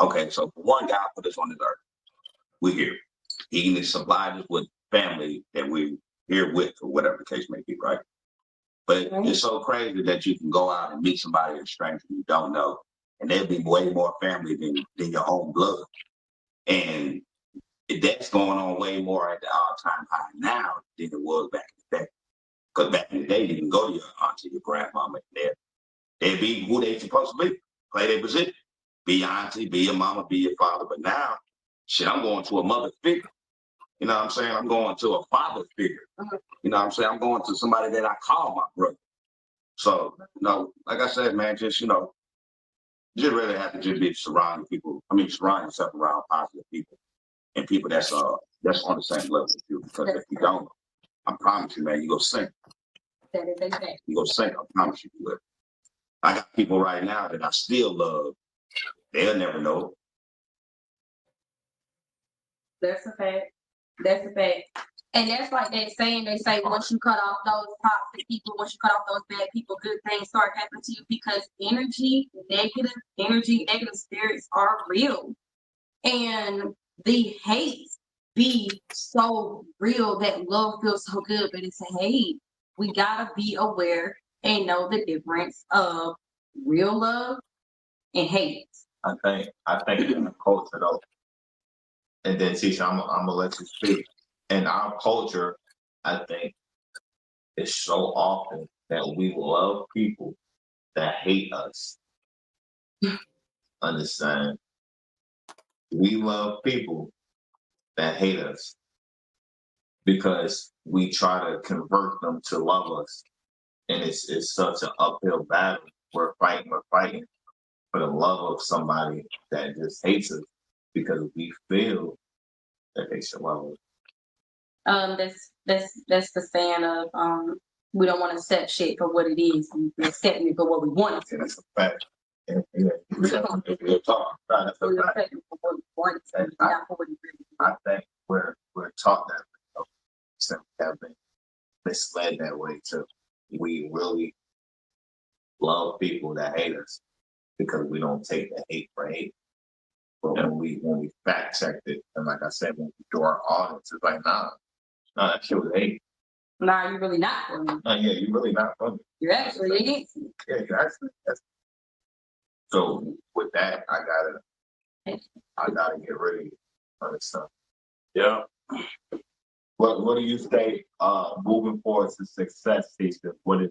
okay, so one guy put us on this earth. We're here. He can supply us with family that we're here with, or whatever the case may be, right? But it's so crazy that you can go out and meet somebody, a stranger you don't know, and they'll be way more family than your own blood. And that's going on way more at the all-time high now than it was back in the day. Because back in the day, you can go to your auntie, your grandmama, and they'd be who they supposed to be, play their position. Be your auntie, be your mama, be your father. But now, shit, I'm going to a mother figure. You know what I'm saying? I'm going to a father figure. You know what I'm saying? I'm going to somebody that I call my brother. So, like I said, man, just really have to just be surround yourself around positive people and people that's on the same level with you. Because if you don't, I promise you, man, you go sink. That is a fact. You gonna say, I promise you. But I got people right now that I still love. They'll never know. That's a fact. That's a fact. And that's like that saying they say, once you cut off those toxic people, once you cut off those bad people, good things start happening to you because negative spirits are real. And the hate be so real that love feels so good, but it's a hate. We gotta be aware and know the difference of real love and hate. I think in the culture though, and then Tisha, I'm gonna let you speak. In our culture, I think it's so often that we love people that hate us. Understand? We love people that hate us because we try to convert them to love us. And it's such an uphill battle. We're fighting for the love of somebody that just hates us because we feel that they should love us. That's the saying of we don't want to accept shit for what it is. We accept it for what we want it to. That's a fact. Yeah, We're talking. that's a We fact. accept it for what we want it to, And not for what it really is. I think we're taught that since we have been misled that way too. We really love people that hate us because we don't take the hate for hate. But when we fact checked it, and like I said, when we do our audits, it's like, nah, that shit was hate. Nah, you're really not for me. Nah, yeah, you really not for me. You're actually against me. Yeah, you actually. So with that, I gotta get rid of you on this stuff. Yeah. What do you say moving forward to success, Steve? What is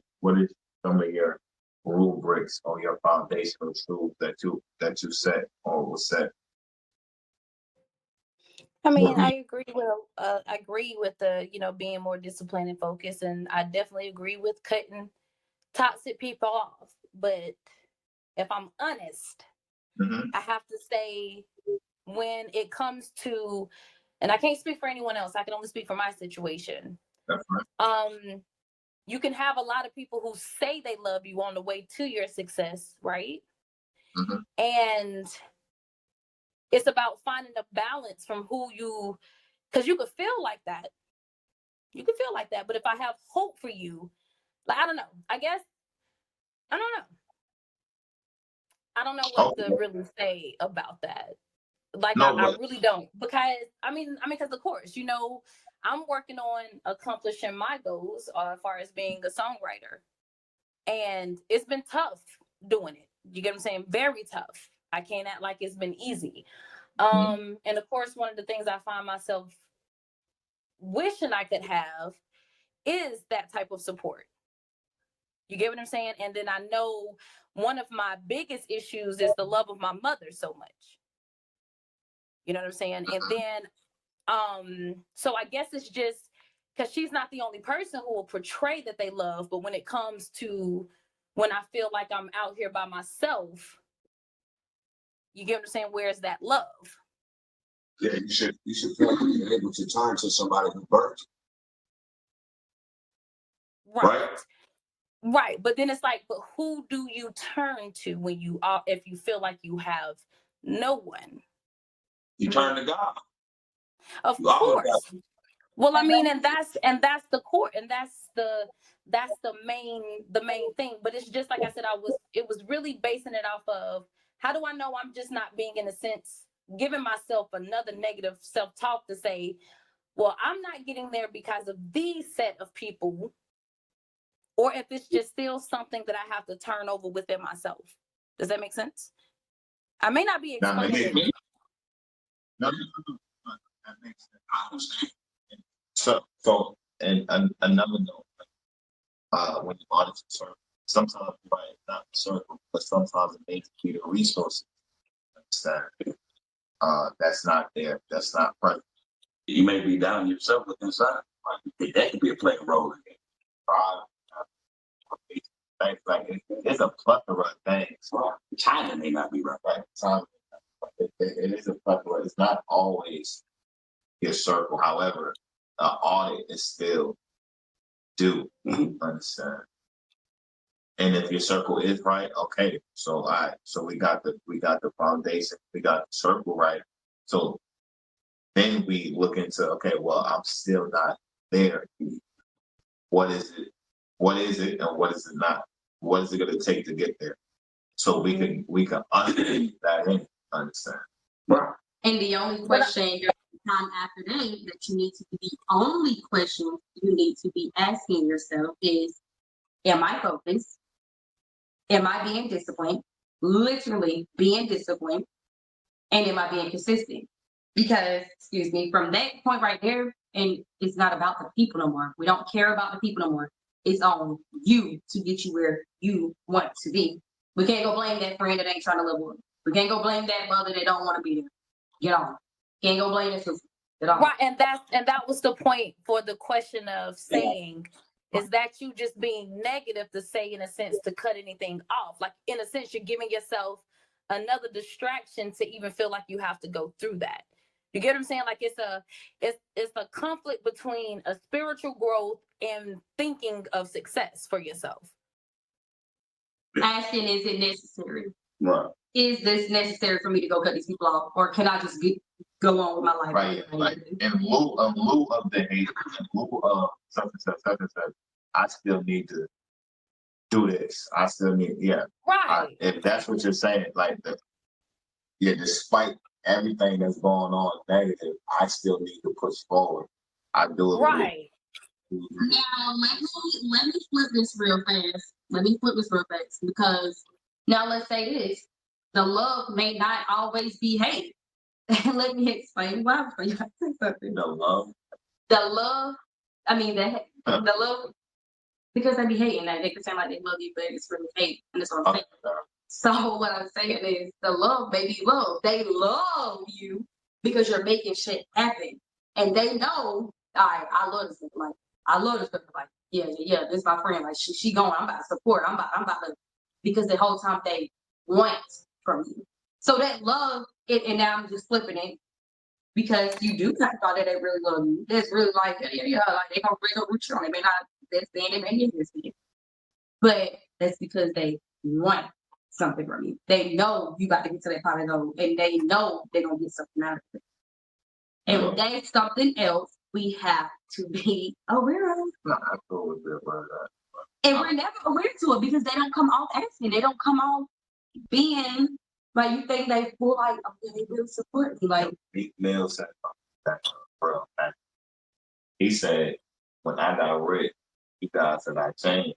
some of your rubrics or your foundational tools that you set or will set? I mean, I agree with the, being more disciplined and focused, and I definitely agree with cutting toxic people off. But if I'm honest, Mm-hmm. I have to say when it comes to, and I can't speak for anyone else, I can only speak for my situation. That's right. You can have a lot of people who say they love you on the way to your success, right? Mm-hmm. And it's about finding a balance from because you could feel like that. You could feel like that. But if I have hope for you, like, I don't know, I guess, I don't know. I don't know what to really say about that. Like, No, I but really don't, because because of course, I'm working on accomplishing my goals as far as being a songwriter, and it's been tough doing it. You get what I'm saying? Very tough. I can't act like it's been easy. And of course, one of the things I find myself wishing I could have is that type of support. You get what I'm saying? And then I know one of my biggest issues is the love of my mother so much. You know what I'm saying? And then, so I guess it's just because she's not the only person who will portray that they love, but when it comes to when I feel like I'm out here by myself, you get what I'm saying? Where's that love? Yeah, you should feel like you're able to turn to somebody who birthed you. Right. Right. But then it's like, but who do you turn to when you are, if you feel like you have no one? You turn to God. Of You always got course. Well, I mean, and that's the core, and that's the main thing. But it's just like I said, it was really basing it off of how do I know I'm just not being, in a sense, giving myself another negative self-talk to say, well, I'm not getting there because of these set of people, or if it's just still something that I have to turn over within myself. Does that make sense? I may not be explaining it. No, that makes sense. I understand. So, and another note, when you audit a circle, sometimes you might not the circle, but sometimes it may be the resources. Understand? That's not there. That's not present. You may be down yourself with inside. That could be a playing role in it. Things like it's a plethora of things. Timing may not be right. Time, it is a plethora. It's not always your circle. However, audit is still do. Understand? And if your circle is right, okay. So so we got the foundation, we got the circle right. So then we look into, okay, well, I'm still not there. What is it? What is it and what is it not? What is it gonna take to get there? So we can understand that and understand. Right. And the only question time after that you need to be the only question you need to be asking yourself is, am I focused? Am I being disciplined? Literally being disciplined. And am I being consistent? Because, excuse me, from that point right there, and it's not about the people no more. We don't care about the people no more. It's on you to get you where you want to be. We can't go blame that friend that ain't trying to live with us. We can't go blame that mother that don't want to be there. Get on. Can't go blame the sister. Get on. Right, and that was the point for the question of saying, is that you just being negative to say, in a sense, to cut anything off? Like, in a sense, you're giving yourself another distraction to even feel like you have to go through that. You get what I'm saying? Like, it's a conflict between a spiritual growth and thinking of success for yourself. Asking, is it necessary? Right. Is this necessary for me to go cut these people off, or can I just go on with my life? Right. Like in lieu of the hate, in lieu of such and such, I still need to do this. I still need, Right. If that's what you're saying, like despite everything that's going on negative, I still need to push forward. I do it. Right. Now let me flip this real fast. Because now let's say this: the love may not always be hate. Let me explain why. You have to say something. The love. The love. I mean the love, because they be hating that they can sound like they love you, but it's really hate, and that's what I'm saying. So what I'm saying is, the love, baby, love. They love you because you're making shit happen, and they know. All right, I love this. Like, I love this. Like, yeah, this is my friend. Like, she going. I'm about to support. I'm about to, because the whole time they want from you. So that love, and now I'm just flipping it, because you do kind of thought that they really love you. That's really like, yeah, like they gonna bring up root you on. They may not understand. They may understand, but that's because they want something from you. They know you got to get to that pot of gold, and they know they're gonna get something out of it. And when that's something else, we have to be aware of. I totally be aware of that. And we're never aware to it because they don't come off asking. They don't come off being like, you think they feel like, okay, they really support me. Like Meek Mill said that, bro. He said, when I got rich, you guys said I changed.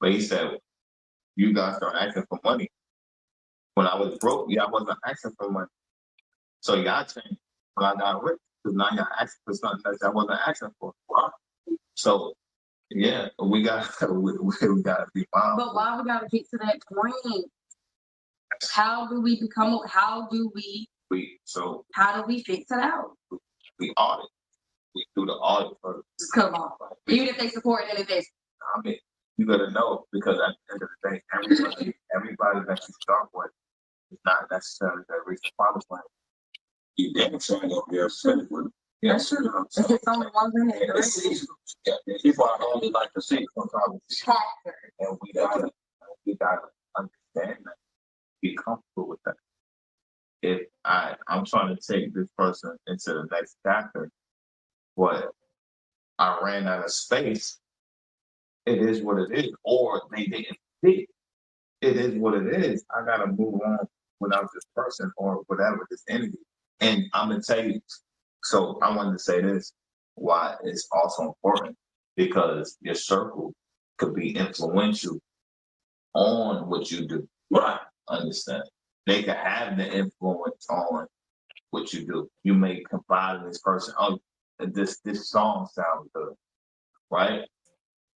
But he said, you guys start asking for money. When I was broke, y'all wasn't asking for money. So y'all changed when I got rich. Because now y'all asking for something that y'all wasn't asking for. Wow. So, yeah, we got we got to be mindful. But why we got to get to that point? How do we become? How do we fix it out? We audit. We do the audit first. Just cut them off. Even if they support and invest. I mean, you gotta know, because at the end of the day, everybody that you start with is not necessarily that reach the promised land. You damn sure gonna be upset with it. Yeah, That's true. It's only one minute. It's seasonal. Yeah, people are only like to see sometimes. And we gotta understand that. Be comfortable with that. If I'm trying to take this person into the next chapter, but I ran out of space, it is what it is. Or they didn't fit. It is what it is. I gotta move on without this person or whatever, this entity. And I'm gonna tell you, so I wanted to say this, why it's also important, because your circle could be influential on what you do. Right. Understand? They could have the influence on what you do. You may confide in this person, oh, this song sounds good, right?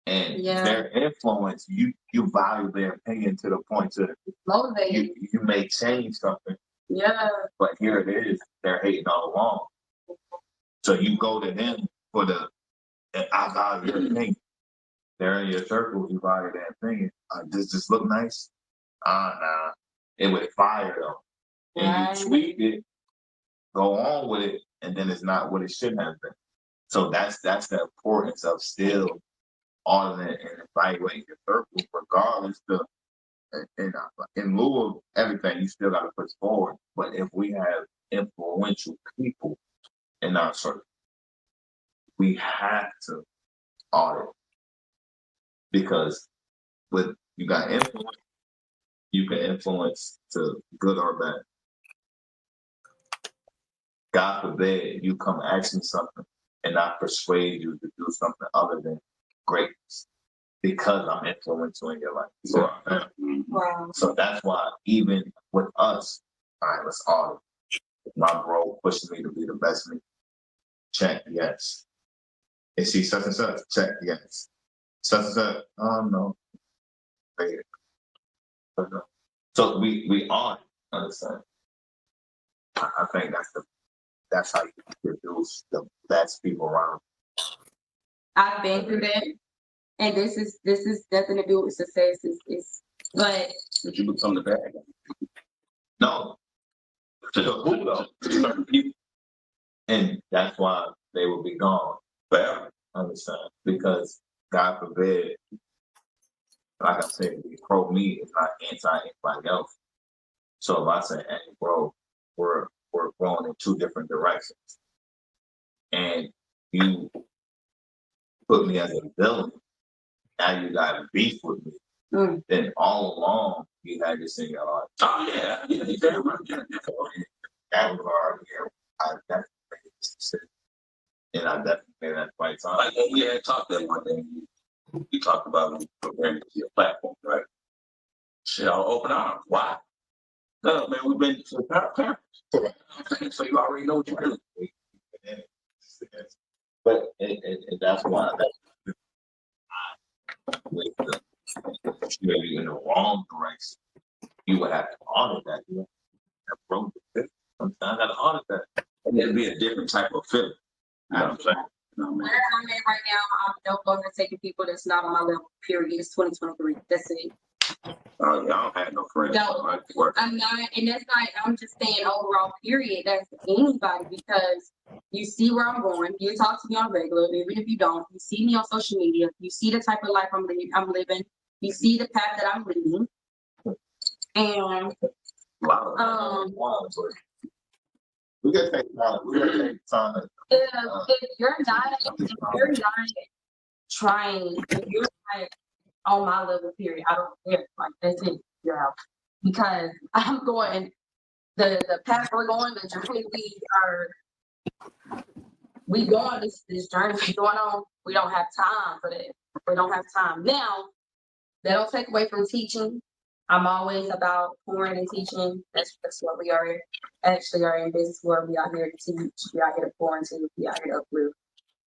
And their influence, you value their opinion to the point to motivate you may change something. Yeah. But here it is, they're hating all along. So you go to them for I value your opinion. They're in your circle, you value their opinion. Does this look nice? Nah. It would fire them. And you tweak it, go on with it, and then it's not what it should have been. So that's the importance of still auditing and evaluating your circle, regardless to in lieu of everything, you still got to push forward. But if we have influential people in our circle, we have to audit because with you got influence, you can influence to good or bad. God forbid you come ask me something and I persuade you to do something other than greatness because I'm influential in your life. So, Wow. so that's why even with us, all right, let's audit. My bro pushes me to be the best me. Check, yes. Is he such and such? Check, yes. Such and such? No. Wait. So we audit, understand? I think that's how you produce the best people around. I've been through that, and this is nothing to do with success. But you become the bad guy. No. To who though? To certain people. And that's why they will be gone forever. Understand? Because God forbid, like I said, the pro me is not anti anybody else. So if I say, hey, bro, we're going in two different directions, and you put me as a villain, now you got a beef with me. Then all along you had this in your heart. Oh yeah, you damn right. So in that regard, yeah, I definitely made this decision, and I definitely made that right time. Like when we had talked that one day, you talked about preparing to your platform, right? Shit, I'll open arms. Why? No, man, we've been to parents. So you already know what you're doing. But and that's why with the maybe in the wrong direction, you would have to audit that. You know, that broke the sometimes I gotta audit that. And it'd be a different type of feeling. You know what I'm saying? You know what I mean? where I'm at right now, I'm no longer taking people that's not on my level. Period. It's 2023. That's it. Oh yeah, I don't have no friends. No, So I work. I'm not, and that's not. I'm just saying overall. Period. That's anybody because you see where I'm going. You talk to me on regular, even if you don't. You see me on social media. You see the type of life I'm living. You see the path that I'm leading, and We gotta take time. We gotta take time. if you're not trying, if you're not on my level, period, I don't care. Like that's it. You're out because I'm going. The path we're going, the journey we go on this journey going on. We don't have time for that. We don't have time. Now, that don't take away from teaching. I'm always about pouring and teaching. That's what we are actually are in business where we are here to teach. We are here to pour into. We are here to uplift.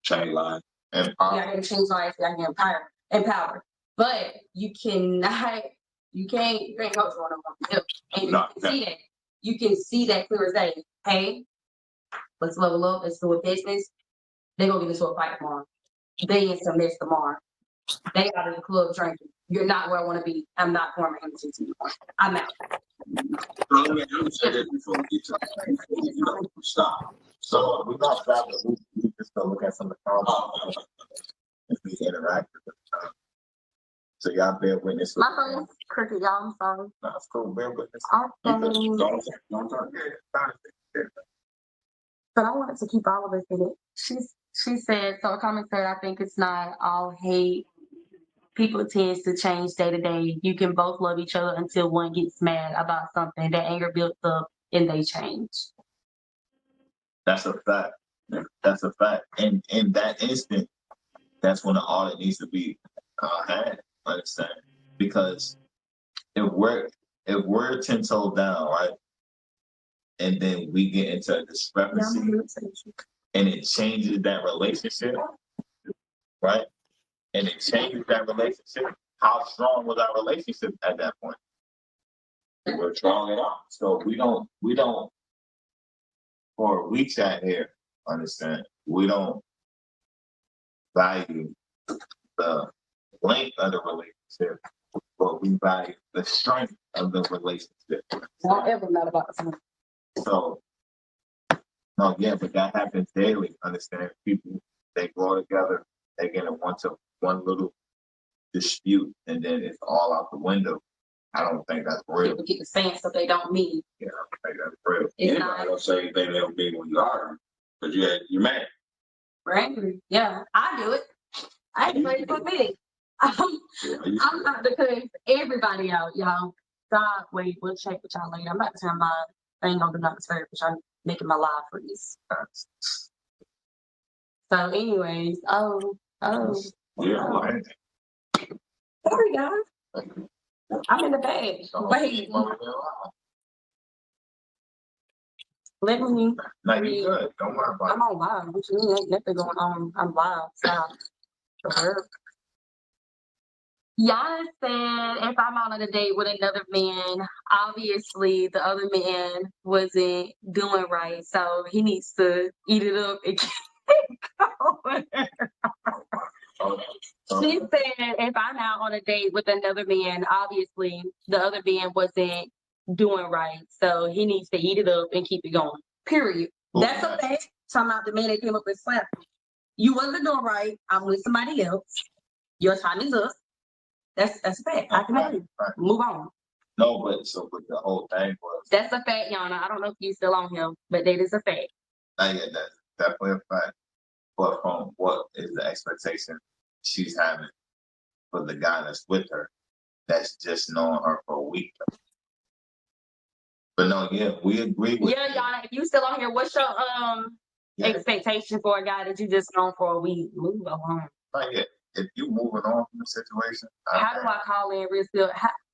Change lives. We are here to change lives. We are here to empower. But you can't go to one of them. And you can see that. You can see that clear as day. Hey, let's level up. Let's do a business. They gonna get into a fight tomorrow. They in some mess tomorrow. They out of the club drinking. You're not where I want to be. I'm not forming energy anymore. I'm out. So let me say this before we get to stop. So we're not stop it. We just gonna look at some of the comments and be interactive with the time. So y'all bear witness with My phone's crooked, y'all. I'm sorry. That's cool. Bear witness. Don't But I wanted to keep all of us in it. She said, so a comment said, I think it's not all hate. People tends to change day to day. You can both love each other until one gets mad about something. That anger builds up and they change. That's a fact. That's a fact. And in that instant, that's when the audit needs to be had. Understand? Because if we're 10 toes down, right, and then we get into a discrepancy, and it changes that relationship, right? And it changes that relationship. How strong was our relationship at that point? We're strong enough. So we don't, or we chat here, understand? We don't value the length of the relationship, but we value the strength of the relationship. Don't ever not about something. So, no, yeah, but that happens daily. Understand? People, they grow together, they get in one little dispute and then it's all out the window. I don't think that's real. People keep saying stuff they don't mean. Yeah, I don't think that's real. It's Anybody not. don't say anything they don't mean when you argue, but you're mad. We're angry. Yeah, I do it. I ain't ready for me. Yeah, I'm about to cut everybody out, y'all. God, wait, we'll check with y'all later. I'm about to turn my thing on do not disturb, which I'm making my live freeze. So, anyways, Yeah, sorry, guys. I'm in the bag. Wait, let me. No, you good. Don't worry about I'm on live. What you mean? Ain't nothing going on. I'm live. Stop. Y'all said if I'm out on a date with another man, obviously the other man wasn't doing right, so he needs to eat it up and keep going. She said if I'm out on a date with another man, obviously the other man wasn't doing right, so he needs to eat it up and keep it going. Period. That's a fact. Talking about the man that came up and slapped me. You wasn't doing right. I'm with somebody else. Your time is up. That's a fact. I can agree. Right. Move on. No, but the whole thing was That's a fact, Yana. I don't know if you still on him, but that is a fact. yeah, that's definitely a fact. But from what is the expectation she's having for the guy that's with her, that's just knowing her for a week. But no, yeah, we agree with Yeah, Yana, if you still on here, what's your expectation for a guy that you just known for a week? Move on. Like, if you moving on from the situation, How do I call in real still?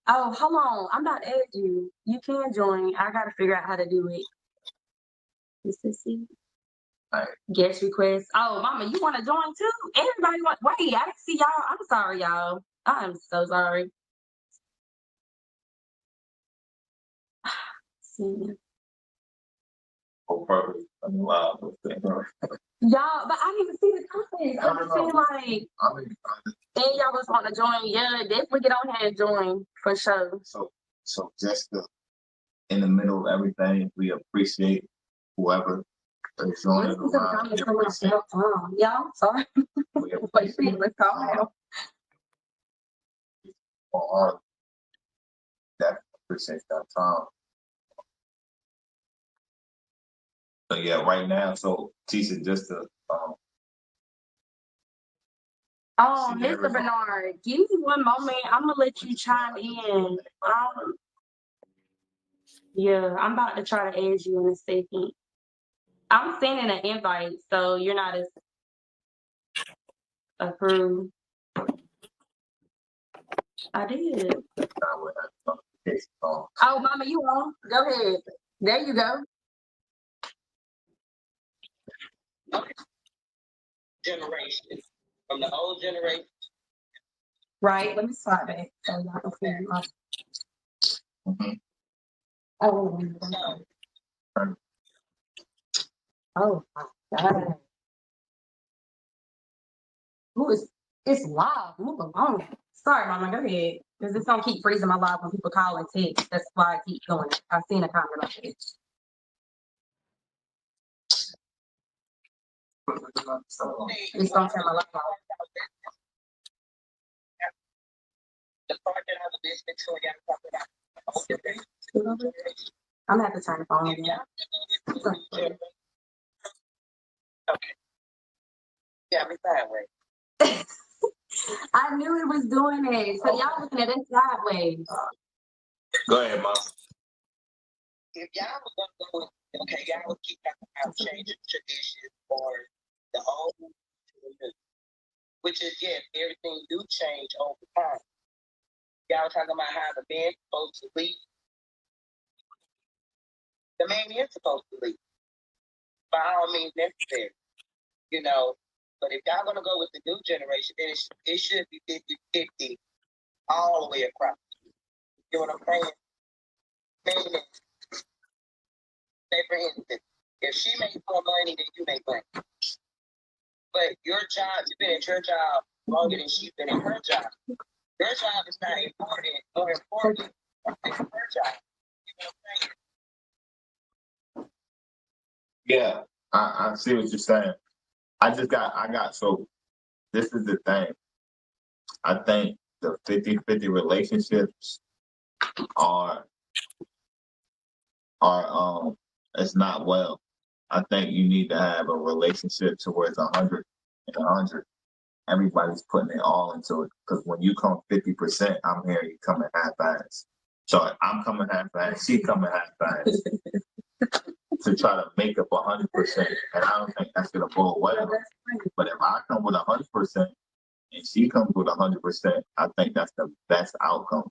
Oh, hold on. I'm not add you. You can join. I gotta figure out how to do it. Is this it? Right. Guest request. Oh, mama, you want to join too? Everybody want. Wait, I didn't see y'all. I'm sorry, y'all. I'm so sorry. See. for purpose. Wow. Y'all, but I didn't see the comments. I just feel like, I mean, and y'all was want to join. Yeah, definitely get on here and join for sure. so just in the middle of everything, we appreciate whoever is joining the line. We appreciate Y'all, sorry. we Wait, let's calm down. all that appreciate that time. So yeah, right now, so Tisha, just to Oh, Mr. Bernard, give me one moment. I'm gonna let you chime in. Yeah, I'm about to try to add you in a second. I'm sending an invite, so you're not as approved. I did. Oh, mama, you on? Go ahead. There you go. Generation from the old generation. Right. Let me slide back so y'all can see my. Mhm. Oh. Oh my God. Who is? It's live. Move along. Sorry, mama. Go ahead. Because it's gonna keep freezing my live when people call and text. That's why I keep going. I've seen a comment like it. It's gonna turn my live off. The part that I was listening to, y'all talking about. I'm gonna have to turn the phone again. Okay. Yeah, me sideways. I knew it was doing it. So y'all looking at it sideways. Go ahead, Mom. If y'all was gonna go with, okay, y'all would keep talking about changing traditions or the old to the new, which is yes, everything do change over time. Y'all talking about how the man's supposed to lead. The man is supposed to lead by all means necessary, you know. But if y'all gonna go with the new generation, then it should be 50-50 all the way across. You know what I'm saying? Meaning, say for instance, if she makes more money than you make money, but your job, you've been at your job longer than she's been at her job. Your job is not important, more important than her job. You know what I'm saying? Yeah, I see what you're saying. I got so this is the thing. I think 50-50 relationships are it's not well. I think you need to have a relationship to where it's 100 and 100. Everybody's putting it all into it. Because when you come 50%, I'm hearing you coming half-ass. So I'm coming half-ass, she coming half-ass to try to make up 100%. And I don't think that's gonna go well. But if I come with 100% and she comes with 100%, I think that's the best outcome.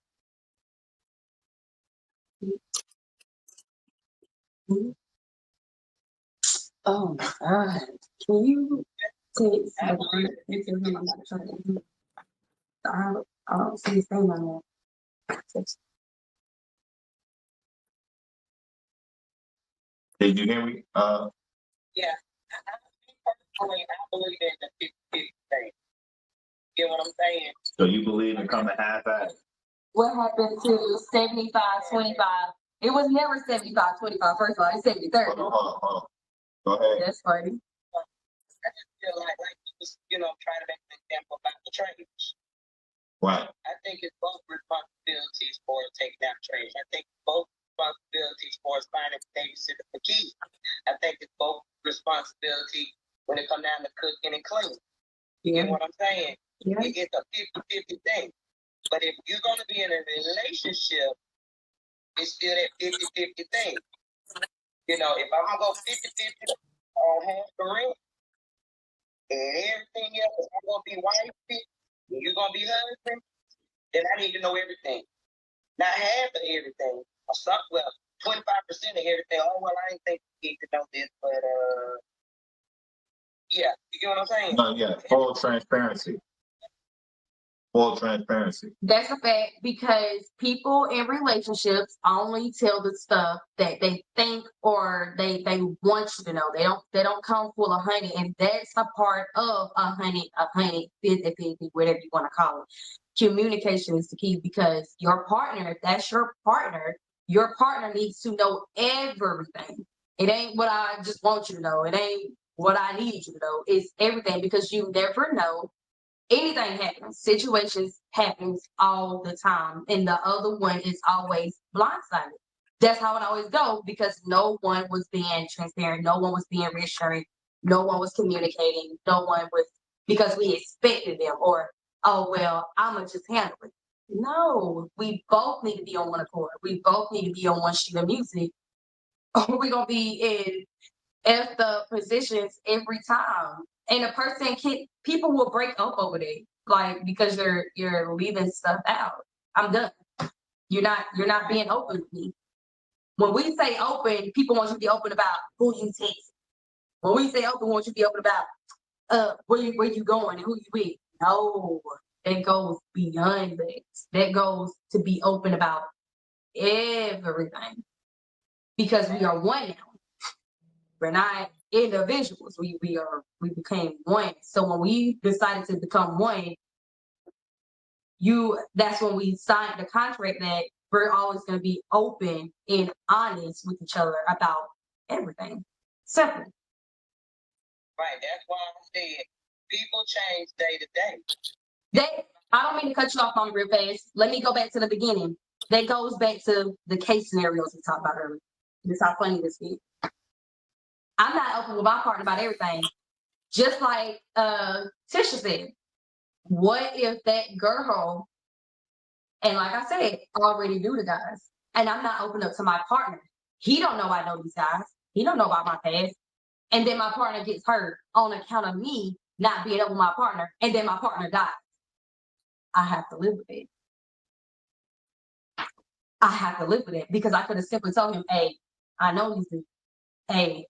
Oh my God. Can you text the one and tell him I'm not trying to do? I don't see his name on there. Did you hear me? Yeah. I believe in the 50 thing. You know what I'm saying? So you believe in coming half-ass? What happened to 75-25? It was never 75-25. First of all, it's 70-30. Hold on. Go ahead. That's funny. I just feel like you was, trying to make an example about the trash. Right. I think it's both responsibilities for taking out trash. I think both responsibilities for finding a babysitter for kids. I think it's both responsibility when it comes down to cooking and cleaning. You get what I'm saying? Yeah. It's a 50-50 thing. But if you're going to be in a relationship, it's still that 50-50 thing. If I'm going to go 50-50 on half the rent and everything else, I'm going to be wifey and you're going to be husband, then I need to know everything. Not half of everything. Or some, 25% of everything. Oh, well, I didn't think you need to know this, but yeah. You get what I'm saying? No, yeah, full transparency. Full transparency. That's a fact, because people in relationships only tell the stuff that they think or they want you to know. They don't come full of honey, and that's a part of a honey, 50-50, whatever you want to call it. Communication is the key, because your partner, if that's your partner needs to know everything. It ain't what I just want you to know. It ain't what I need you to know. It's everything, because you never know. Anything happens, situations happens all the time, and the other one is always blindsided. That's how it always goes, because no one was being transparent, no one was being reassuring, no one was communicating, no one was, because we expected them, or, oh well, I'ma just handle it. No, we both need to be on one accord. We both need to be on one sheet of music, or we're gonna be in F the positions every time. And a person people will break up over there, like, because you're leaving stuff out. I'm done. You're not being open with me. When we say open, people want you to be open about who you text. When we say open, we want you to be open about where you going and who you with. No, that goes beyond that. That goes to be open about everything, because we are one now. We're not individuals. We became one. So when we decided to become one, that's when we signed the contract that we're always going to be open and honest with each other about everything. Simple. Right. That's why I said people change day to day. I don't mean to cut you off on real fast. Let me go back to the beginning. That goes back to the case scenarios we talked about earlier. This is how funny this is. I'm not open with my partner about everything. Just like Tisha said, what if that girl, and like I said, already knew the guys, and I'm not open up to my partner. He don't know I know these guys. He don't know about my past. And then my partner gets hurt on account of me not being up with my partner, and then my partner dies. I have to live with it. I have to live with it, because I could have simply told him, hey, I know these dudes. Hey,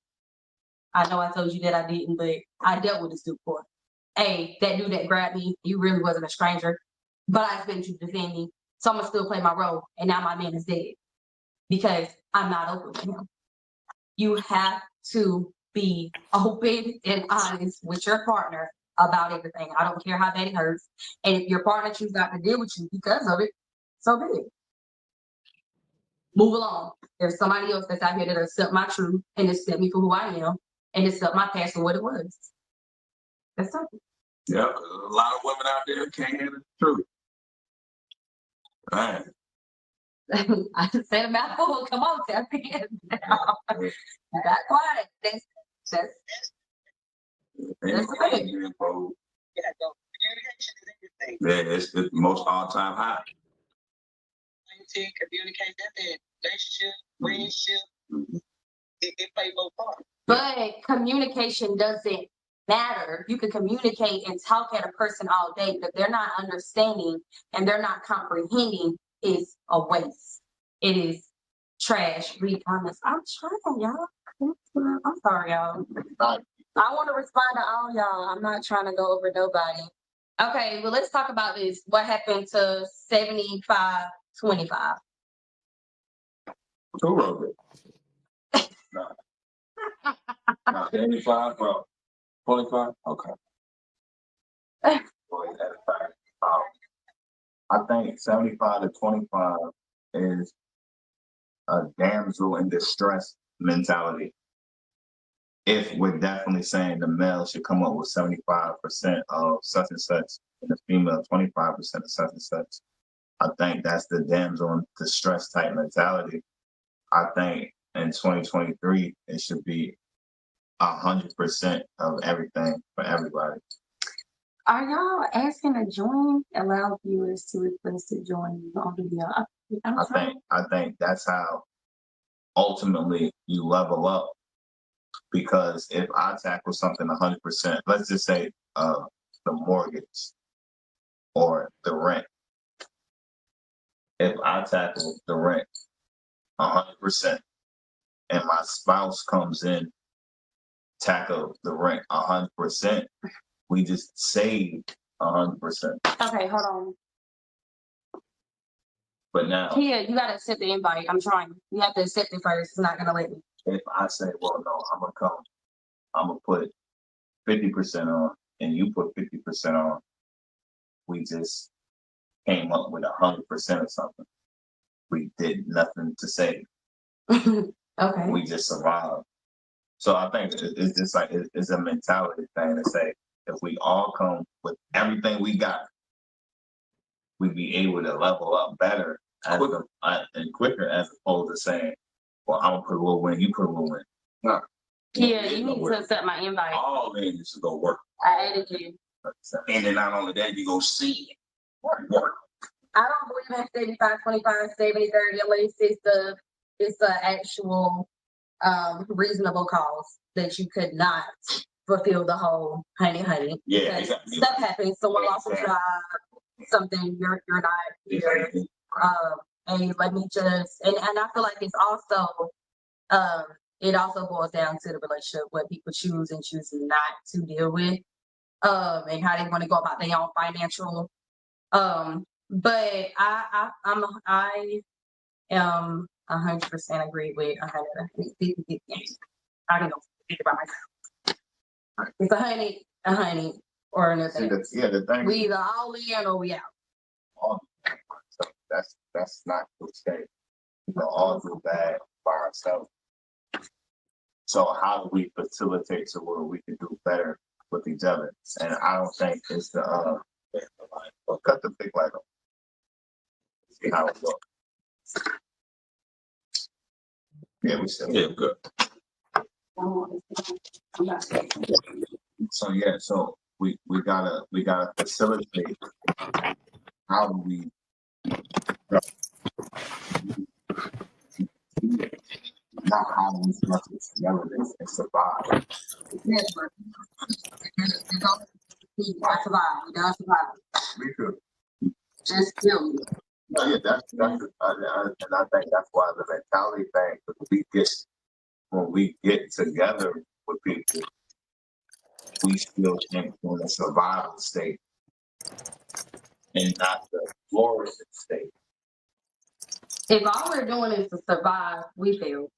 I know I told you that I didn't, but I dealt with this dude before. Hey, that dude that grabbed me, you really wasn't a stranger, but I expected you to defend me. So I'm gonna still play my role. And now my man is dead because I'm not open with him. You have to be open and honest with your partner about everything. I don't care how bad it hurts. And if your partner chooses not to deal with you because of it, so be it. Move along. There's somebody else that's out here that accept my truth and accept me for who I am and accept my past for what it was. That's something. Yeah, a lot of women out there can't handle the truth. Man. I just said a mouthful. Come on, tap in. You got quiet. That's the thing. Yeah, so communication is everything. Yeah, it's the most all-time high. Communicate that in relationship, friendship, it play both parts. But communication doesn't matter. You can communicate and talk at a person all day, but if they're not understanding and they're not comprehending, is a waste. It is trash. Be honest. I'm trying, y'all. I'm sorry, y'all. I want to respond to all y'all. I'm not trying to go over nobody. Okay, well, let's talk about this. What happened to 75-25? Who wrote it? No. No, 85, bro. 25? Okay. Boy, that's fact. I think 75-25 is a damsel in distress mentality. If we're definitely saying the male should come up with 75% of such and such, and the female 25% of such and such, I think that's the damsel in distress type mentality. I think in 2023 it should be 100% of everything for everybody. Are y'all asking to join? Allow viewers to request to join on video. I think that's how ultimately you level up. Because if I tackle something 100%, let's just say the mortgage or the rent. If I tackle the rent 100% and my spouse comes in, tackle the rent 100%, we just saved 100%. Okay, hold on. But now, Kia, you gotta accept the invite. I'm trying. You have to accept it first. It's not gonna let me. if I say, well, no, I'm gonna put 50% on, and you put 50% on, we just came up with 100% or something. We did nothing to save. Okay. We just survived. So I think it's just like it's a mentality thing to say if we all come with everything we got, we'd be able to level up better and quicker as opposed to saying, well, I'm gonna put a little win, you put a little win. No. Yeah, you need to accept my invite. All in is to go work. I added you. And then not only that, you go see it. Work. I don't believe in 75-25, 70-30 unless it's the actual reasonable cause that you could not fulfill the whole honey. Yeah, because stuff happens. Someone lost a job, something you're not here. And let me just and I feel like it's also it also boils down to the relationship, what people choose and choose not to deal with, and how they want to go about their own financial. But I am 100% agree with 150. I don't know think about myself. It's a honey, or nothing. The thing We either all in or we out. So that's not the state. We all do bad by ourselves. So how do we facilitate to where we can do better with each other? And I don't think it's the cut the big light on. See how it goes. Yeah, we still. Yeah, good. So we gotta facilitate. How do we not how do we structure togetherness and survive? Yes, but we gotta survive. We could. Just kill me. Yeah, that's and I think that's why the mentality thing. Because when we get together with people, we still think in a survival state and not the flourishing state. If all we're doing is to survive, we fail.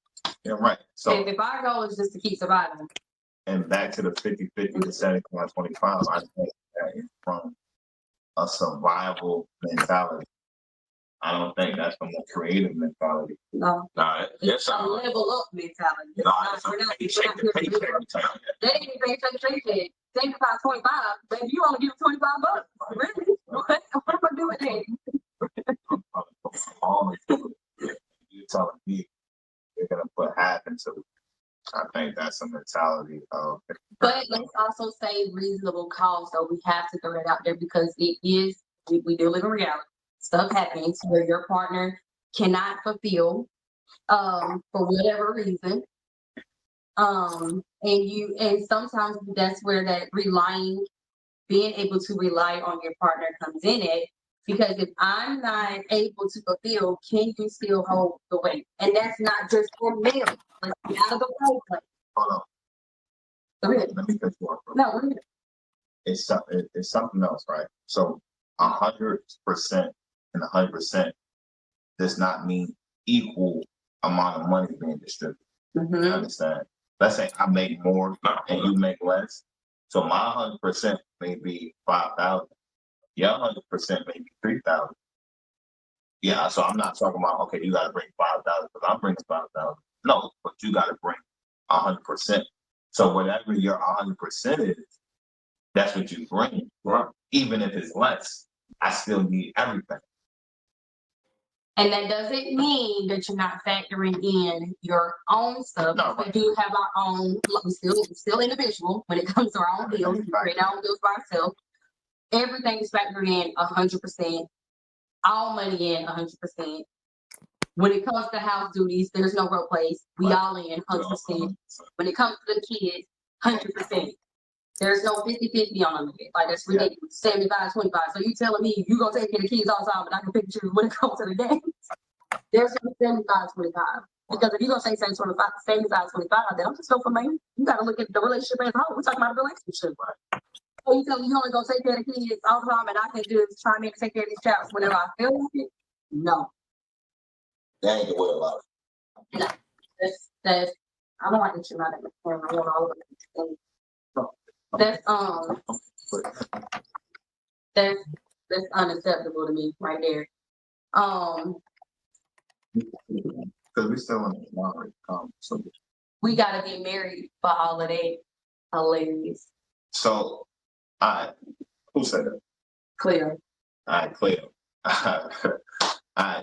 Yeah, right. So if our goal is just to keep surviving. And back to the 50-50 to 75-25, I think that is from a survival mentality. I don't think that's from a creative mentality. No. It's a level up mentality. No, it's a paycheck to paycheck mentality. That ain't even paycheck to paycheck. 75-25, baby, you only give $25. Really? What am I doing then? all into it. You're telling me you're gonna put half into it. I think that's a mentality of. But let's also say reasonable cost, though. We have to throw that out there because it is, we do live in reality. Stuff happens where your partner cannot fulfill for whatever reason. And sometimes that's where that being able to rely on your partner comes in it. Because if I'm not able to fulfill, can you still hold the weight? And that's not just for males. Let's get out of the way. Hold on. Go ahead. Let me cut you off. No, go ahead. It's something else, right? So 100% and 100% does not mean equal amount of money being distributed. Mm-hmm. You understand? Let's say I make more and you make less. So my 100% may be 5,000. Your 100% may be 3,000. Yeah, so I'm not talking about, okay, you got to bring 5,000 because I'm bringing 5,000. No, but you got to bring 100%. So whatever your 100% is, that's what you bring. Right. Even if it's less, I still need everything. And that doesn't mean that you're not factoring in your own stuff. No, right. We do have our own, we're still individual when it comes to our own bills. We create our own bills by ourselves. Everything is factored in 100%. All money in 100%. When it comes to house duties, there's no role plays. We all in 100%. When it comes to the kids, 100%. There's no 50-50 on it. Like, that's ridiculous. 75-25. So you telling me you gonna take care of the kids all the time, but I can pick and choose when it comes to the games? There's no 75-25. Because if you're gonna say 75-25, then I'm just so familiar. You gotta look at the relationship as a whole. We're talking about a relationship, right? So you tell me you only gonna take care of the kids all the time, and I can just try me to take care of these child whenever I feel like it? No. That ain't the way about it. No. That's I don't like that you're not at the camera. I want all of it. That's unacceptable to me right there. Because we still in the marriage, so we gotta be married for all of that. Hilarious. So, who said that? Cleo. Cleo.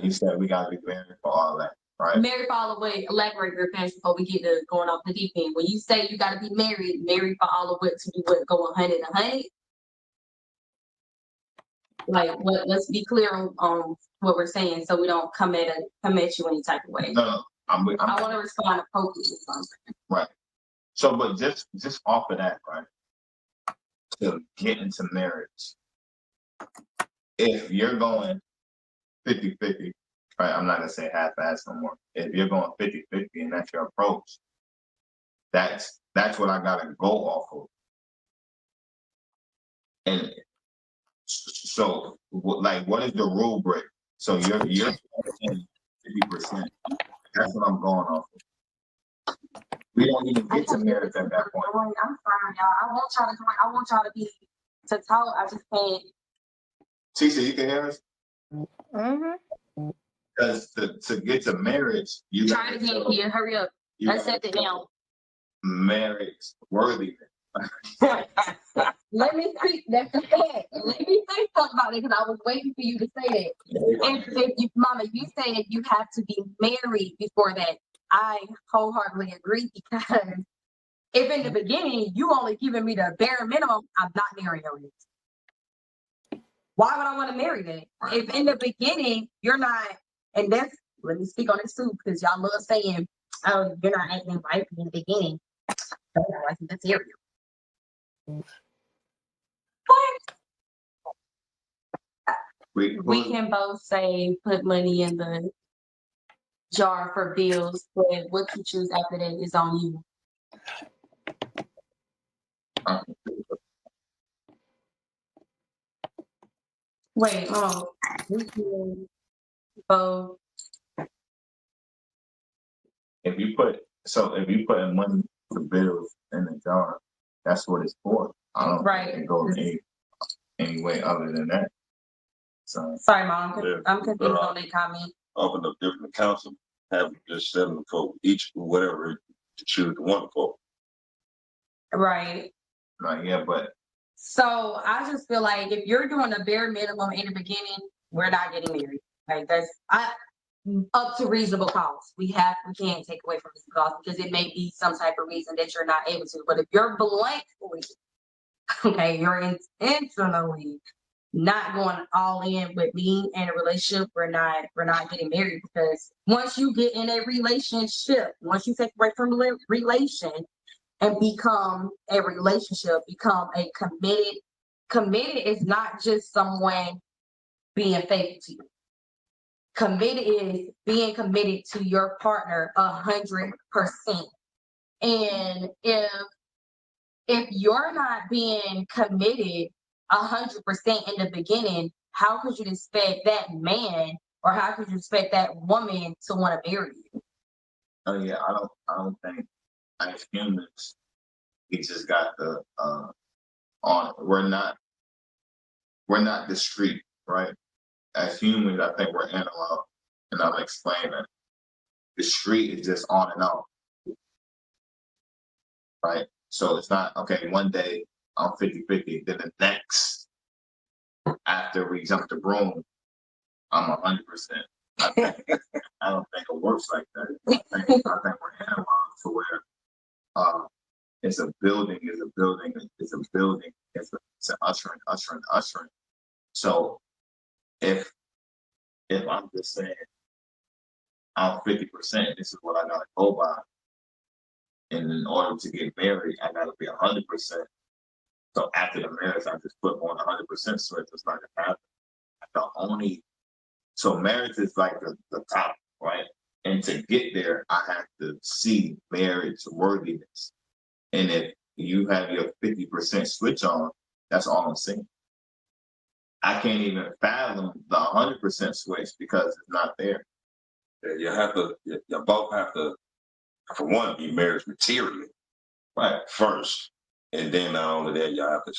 You said we gotta be married for all that, right? Married for all of what? Elaborate your fast before we get to going off the deep end. When you say you gotta be married for all of what to do what, go 100. Like, what? Let's be clear on what we're saying, so we don't come at you any type of way. No, I want to respond appropriately to something. Right. So, but just off of that, right? To get into marriage, if you're going 50-50, right? I'm not gonna say half-ass no more. If you're going 50-50 and that's your approach, that's what I gotta go off of. And so, what is the rule break? So you're 50%. That's what I'm going off of. We don't even get to marriage at that point. I'm sorry, y'all. I want y'all to talk. I just can't. Tisha, you can hear us? Mm-hmm. Because to get to marriage, you try to get here. Hurry up. Let's set it down. Marriage worthy. Let me speak. That's the fact. Let me say something about it because I was waiting for you to say that. If you, Mama, you said you have to be married before that. I wholeheartedly agree because if in the beginning you only giving me the bare minimum, I'm not marrying you. Why would I want to marry that? If in the beginning you're not, and that's, let me speak on this too because y'all love saying, oh, you're not acting right in the beginning. That's material. We can both say put money in the jar for bills, but what you choose after that is on you. Wait, we can both. If you put money for bills in the jar, that's what it's for. I don't think it goes any way other than that. So sorry, Mom. I'm confused on that comment. Open up different accounts and have just set them for each whatever to choose the one for. Right. Right. Yeah, but. So I just feel like if you're doing a bare minimum in the beginning, we're not getting married. Like up to reasonable cause. We can't take away from reasonable cause because it may be some type of reason that you're not able to. But if you're blankly, okay, you're intentionally not going all in with me in a relationship, we're not getting married, because once you get in a relationship, once you take away from relation and become a relationship, become a committed is not just someone being faithful to you. Committed is being committed to your partner 100%. And if you're not being committed 100% in the beginning, how could you expect that man or how could you expect that woman to want to marry you? Oh yeah, I don't think as humans we just got the on. We're not discreet, right? As humans, I think we're analog, and I'll explain that. The street is just on and off, right? So it's not, okay, one day I'm 50-50, then the next, after we jump the broom, I'm 100%. I don't think it works like that. I think we're analog to where it's a building, it's an ushering. So if I'm just saying I'm 50%, this is what I gotta go by. And in order to get married, I gotta be 100%. So after the marriage, I just put on 100%, so it's not gonna happen. So marriage is like the top, right? And to get there, I have to see marriage worthiness. And if you have your 50% switch on, that's all I'm saying. I can't even fathom the 100% switch because it's not there. Yeah, you both have to, for one, be marriage material, right, first. And then not only that, y'all have to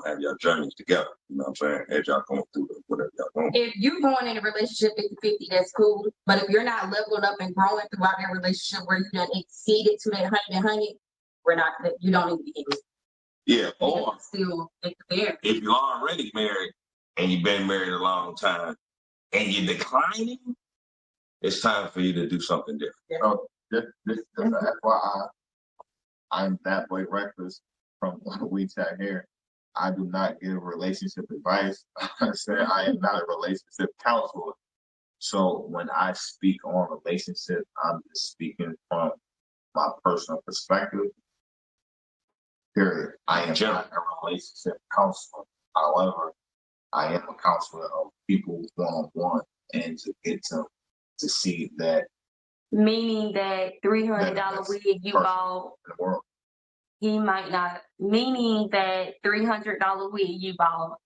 have your journeys together. You know what I'm saying? As y'all going through whatever y'all going. If you're going in a relationship 50-50, that's cool. But if you're not leveling up and growing throughout that relationship where you done exceeded to that 100, you don't need to be in it. Yeah, or still there. If you're already married and you've been married a long time and you're declining, it's time for you to do something different. Yeah. So this is an FYI. I'm that boy reckless from We Chat here. I do not give relationship advice. I said I am not a relationship counselor. So when I speak on relationship, I'm just speaking from my personal perspective. Period. I am not a relationship counselor. However, I am a counselor of people one-on-one and to get to see that. Meaning that $300 wig you bought, he might not. Meaning that $300 wig you bought,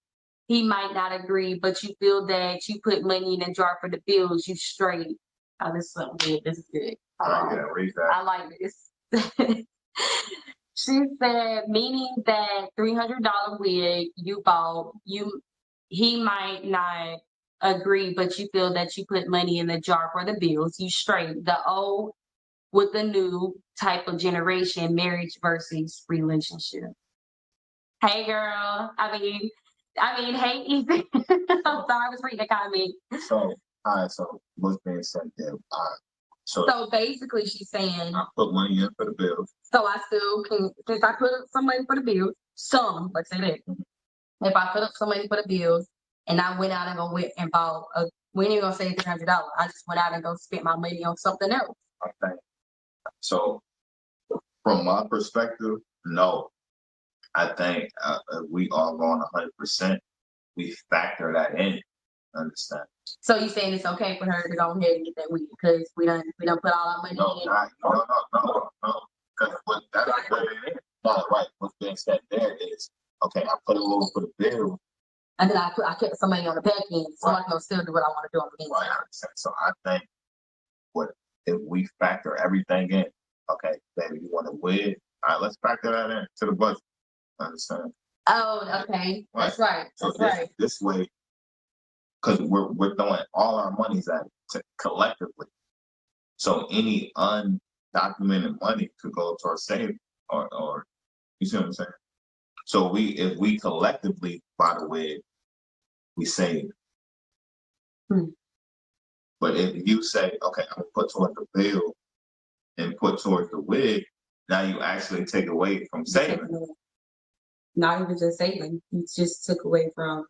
he might not agree, but you feel that you put money in a jar for the bills, you straight. Oh, this is something good. This is good. I like this. She said, meaning that $300 wig you bought, he might not agree, but you feel that you put money in the jar for the bills. You straight. The old with the new type of generation, marriage versus relationship. Hey girl. I mean, hey Ethan. I'm sorry, I was reading the comment. So what's being said there? So basically she's saying I put money in for the bills. So I still can, since I put up some money for the bills, let's say that. If I put up some money for the bills and I went out and went and bought we ain't gonna say $300. I just went out and spend my money on something else. Okay. So from my perspective, no. I think we are going 100%. We factor that in. Understand? So you saying it's okay for her to go ahead and get that weed because we done put all our money in? No. Because that's what it is. Not right. What's being said there is, okay, I put a little for the bill. And then I kept some money on the back end so I can still do what I want to do on the inside. Right. So I think if we factor everything in, okay, baby, you want to win? All right, let's factor that in to the budget. Understand? Oh, okay. Right. That's right. That's right. This way, because we're throwing all our monies at it collectively. So any undocumented money could go to our savings or you see what I'm saying? So if we collectively, by the way, we save, Hmm. But if you say, okay, I'm gonna put towards the bill and put towards the wig, now you actually take away from saving. Not even just saving, you just took away from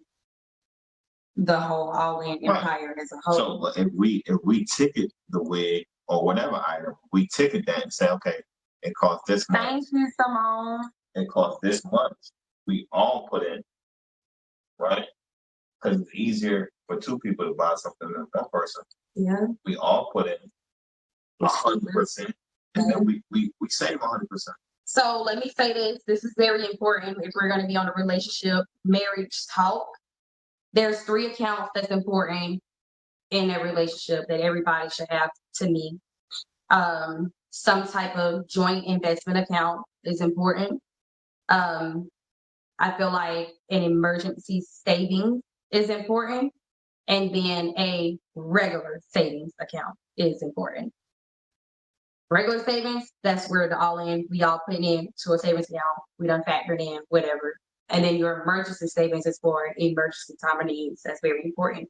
the whole all-in empire as a whole. So, but if we ticket the wig or whatever item, we ticket that and say, okay, it costs this much. Thank you, Simone. It costs this much. We all put in, right? Because it's easier for two people to buy something than one person. Yeah. We all put in 100%, and then we save 100%. So let me say this. This is very important if we're going to be on a relationship marriage talk. There's 3 accounts that's important in a relationship that everybody should have to me. Some type of joint investment account is important. I feel like an emergency savings is important. And then a regular savings account is important. Regular savings, that's where the all in, we all put in to a savings account, we done factored in, whatever. And then your emergency savings is for emergency time of needs. That's very important.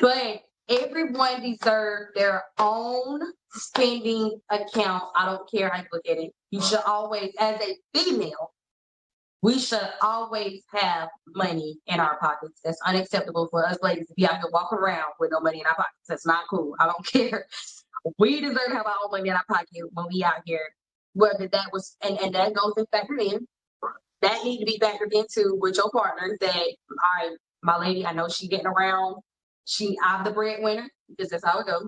But everyone deserves their own spending account. I don't care how you look at it. You should always, as a female, we should always have money in our pockets. That's unacceptable for us ladies to be out here walking around with no money in our pockets. That's not cool. I don't care. We deserve to have our own money in our pocket when we out here. Whether that was, and that goes and factored in. That need to be factored into with your partner that, all right, my lady, I know she getting around. I'm the breadwinner because that's how it goes.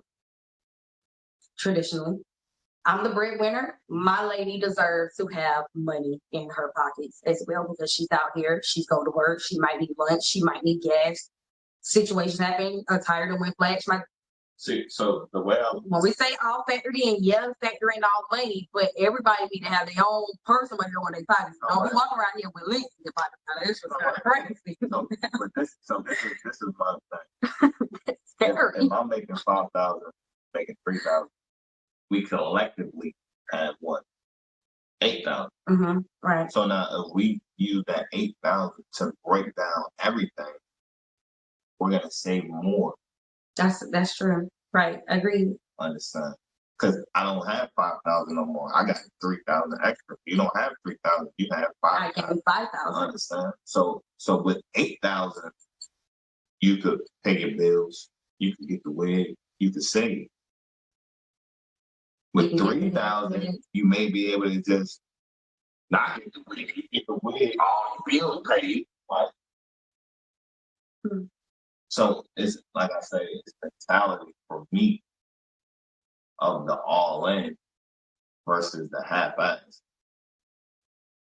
Traditionally. I'm the breadwinner. My lady deserves to have money in her pockets as well because she's out here. She's going to work. She might need lunch. She might need gas. Situations happen. A tire that went flat. See, so the way when we say all factored in, yeah, factor in all money, but everybody need to have their own personal money in their pockets. Don't be walking around here with links in your pocket. Now, that's just kind of crazy. This is my thing. If I'm making 5,000, making 3,000, we collectively have what? 8,000. Mm-hmm. Right. So now if we use that 8,000 to break down everything, we're gonna save more. That's true. Right. Agreed. Understand? Because I don't have 5,000 no more. I got 3,000 extra. You don't have 3,000. You have 5,000. I get 5,000. Understand? So with 8,000, you could pay your bills. You could get the wig. You could save. With 3,000, you may be able to just not get the wig. You get the wig, all your bills paid. Right? Hmm. So it's like I say, it's mentality for me of the all in versus the half ass.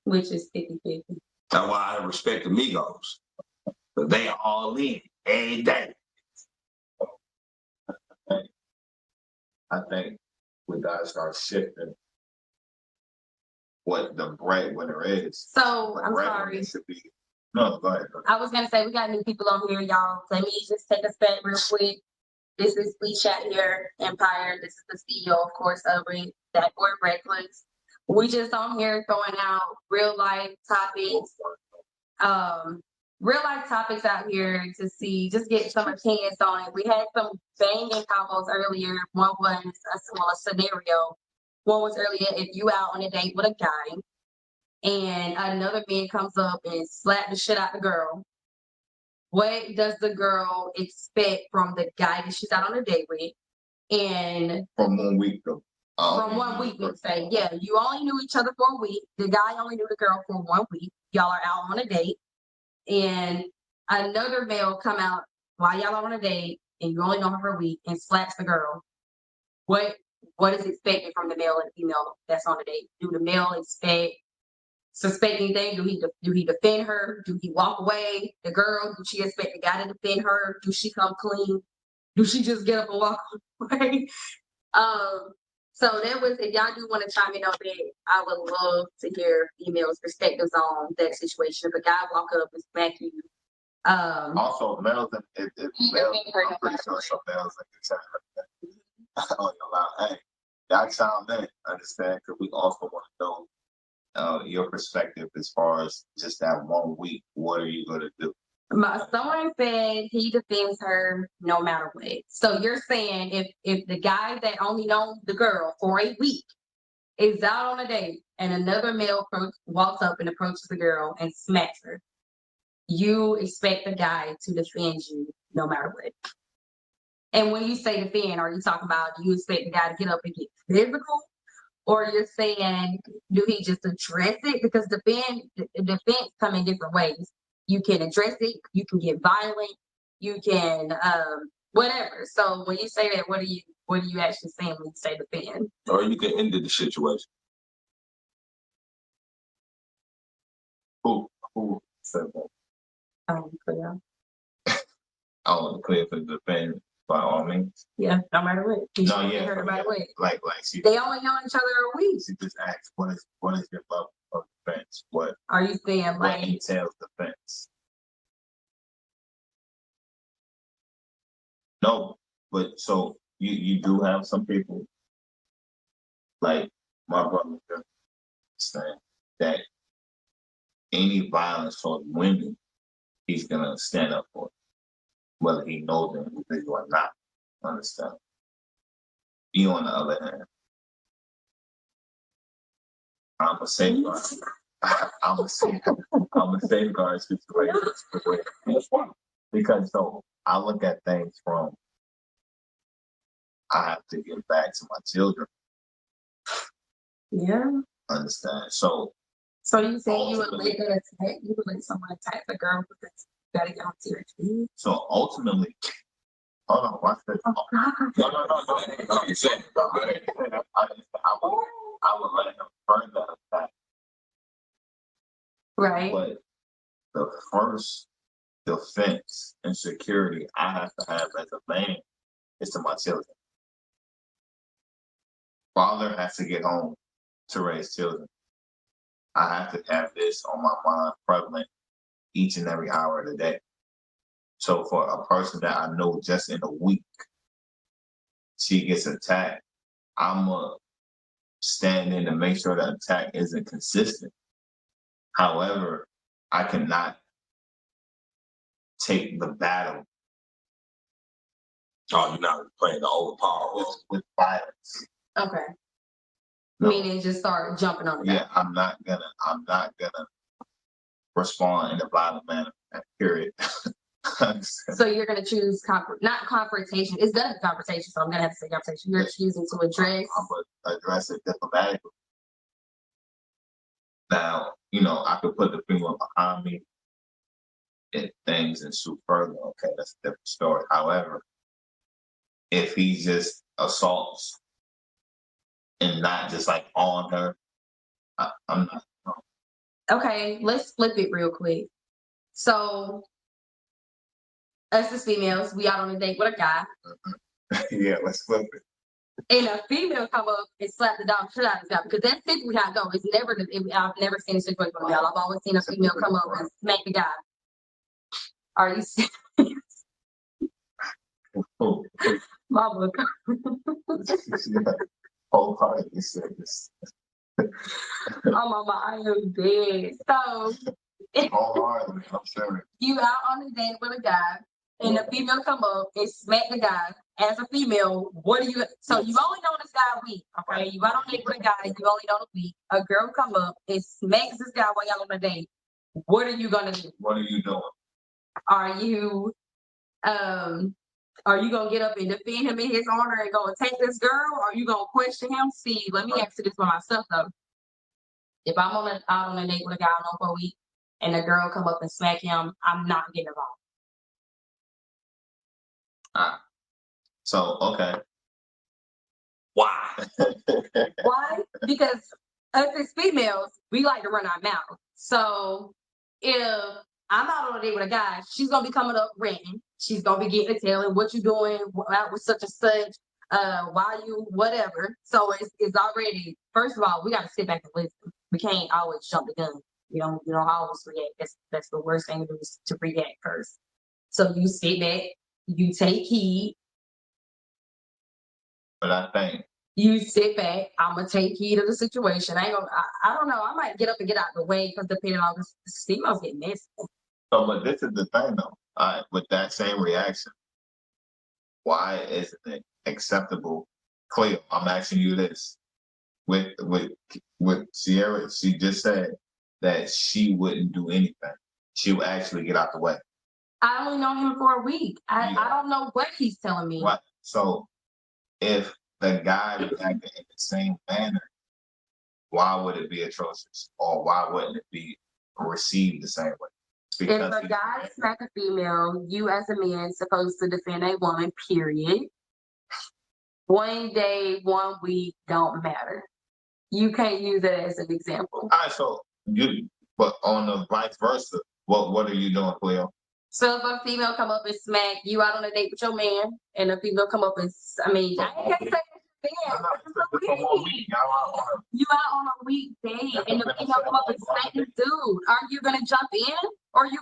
Which is 50-50. That's why I respect the Migos. But they all in every day. I think we gotta start shifting what the breadwinner is. So I'm sorry. Should be, no, go ahead. I was gonna say we got new people on here, y'all. Let me just take us back real quick. This is We Chat Here Empire. This is the CEO, of course, of it, that word Reckless. We just on here throwing out real life topics. Real life topics out here to see, just get some opinions on it. We had some banging combos earlier. One was a scenario. One was earlier if you out on a date with a guy and another man comes up and slap the shit out the girl. What does the girl expect from the guy that she's out on a date with? And from 1 week though. From 1 week, we say, yeah, you only knew each other for a week. The guy only knew the girl for 1 week. Y'all are out on a date. And another male come out while y'all are on a date and you only know her for a week and slaps the girl. What is expected from the male and female that's on the date? Do the male suspect anything? Do he defend her? Do he walk away? The girl, do she expect the guy to defend her? Do she come clean? Do she just get up and walk away? So that was, if y'all do want to chime in on that, I would love to hear females' perspectives on that situation. If a guy walk up and smack you. Also, males, if males, I'm pretty sure some males like to chime in. Oh, hey, y'all chime in, understand? Because we also want to know your perspective as far as just that 1 week. What are you going to do? Someone said he defends her no matter what. So you're saying if the guy that only knows the girl for a week is out on a date and another male walks up and approaches the girl and smacks her, you expect the guy to defend you no matter what. And when you say defend, are you talking about you expect the guy to get up and get physical? Or you're saying, do he just address it? Because defense come in different ways. You can address it, you can get violent, you can whatever. So when you say that, what are you actually saying when you say defend? Or you can end the situation. Who said that? Clear. I want to clear for the defend by all means. Yeah, no matter what. No, yeah, no matter what. Like she. They only know each other a week. She just asked, what is your level of defense? What are you saying? What entails defense? No, but so you do have some people like my brother saying that any violence towards women, he's gonna stand up for it, whether he knows the individual or not. Understand? You, on the other hand, I'm a safeguard. I'm a safeguard situation. Because so I look at things from I have to give back to my children. Yeah. Understand? So you say you would let someone attack the girl because you gotta get on serious. So ultimately, hold on, watch this. Oh, No. You said I would let him further attack. Right. But the first defense and security I have to have as a man is to my children. Father has to get home to raise children. I have to have this on my mind prevalent each and every hour of the day. So for a person that I know just in a week, she gets attacked, I'm going to stand in to make sure the attack isn't consistent. However, I cannot take the battle. Oh, you're not playing the overpower with violence. Okay. No. Meaning just start jumping on the guy. I'm not gonna respond in a violent manner. Period. So you're gonna choose not confrontation. It's gonna be confrontation, so I'm gonna have to say confrontation. You're choosing to address. I'm gonna address it diplomatically. Now, I could put the finger behind me if things ensue further. Okay, that's a different story. However, if he just assaults and not just like on her, I'm not. Okay, let's flip it real quick. So, us as females, we out on a date with a guy. Yeah, let's flip it. And a female come up and slap the dog shit out of this guy because that's typically how it goes. I've never seen a situation with a male. I've always seen a female come up and smack the guy. Are you serious? Mama. Wholeheartedly serious. Oh, mama, I am dead. So, wholeheartedly, I'm serious. You out on a date with a guy, and a female come up and smack the guy. As a female, what do you? So you only know this guy a week, okay? You out on a date with a guy, you only know a week. A girl come up and smacks this guy while y'all on a date. What are you gonna do? What are you doing? Are you gonna get up and defend him in his honor and go attack this girl? Or are you gonna question him? See, let me answer this for myself though. If I'm out on a date with a guy I know for a week and a girl come up and smack him, I'm not getting involved. So, okay. Why? Why? Because us as females, we like to run our mouth. So if I'm out on a date with a guy, she's gonna be coming up ranting. She's gonna be getting to telling what you doing out with such and such, why you whatever. So it's already, first of all, we gotta sit back and listen. We can't always jump the gun. You don't always react. That's the worst thing to do is to react first. So you sit back, you take heed. But I think you sit back. I'm gonna take heed of the situation. I don't know. I might get up and get out of the way because depending on the females get messy. So, but this is the thing, though. With that same reaction, why isn't it acceptable? Cleo, I'm asking you this. With Sierra, she just said that she wouldn't do anything. She would actually get out the way. I only know him for a week. I don't know what he's telling me. Right. So if the guy reacted in the same manner, why would it be atrocious? Or why wouldn't it be received the same way? If a guy smack a female, you as a man supposed to defend a woman, period. One day, 1 week don't matter. You can't use it as an example. All right, so but on the vice versa, what are you doing, Cleo? So if a female come up and smack you out on a date with your man, and a female come up and, I ain't gonna say you out on a weekday, and the female come up and smack this dude. Are you gonna jump in, or what are you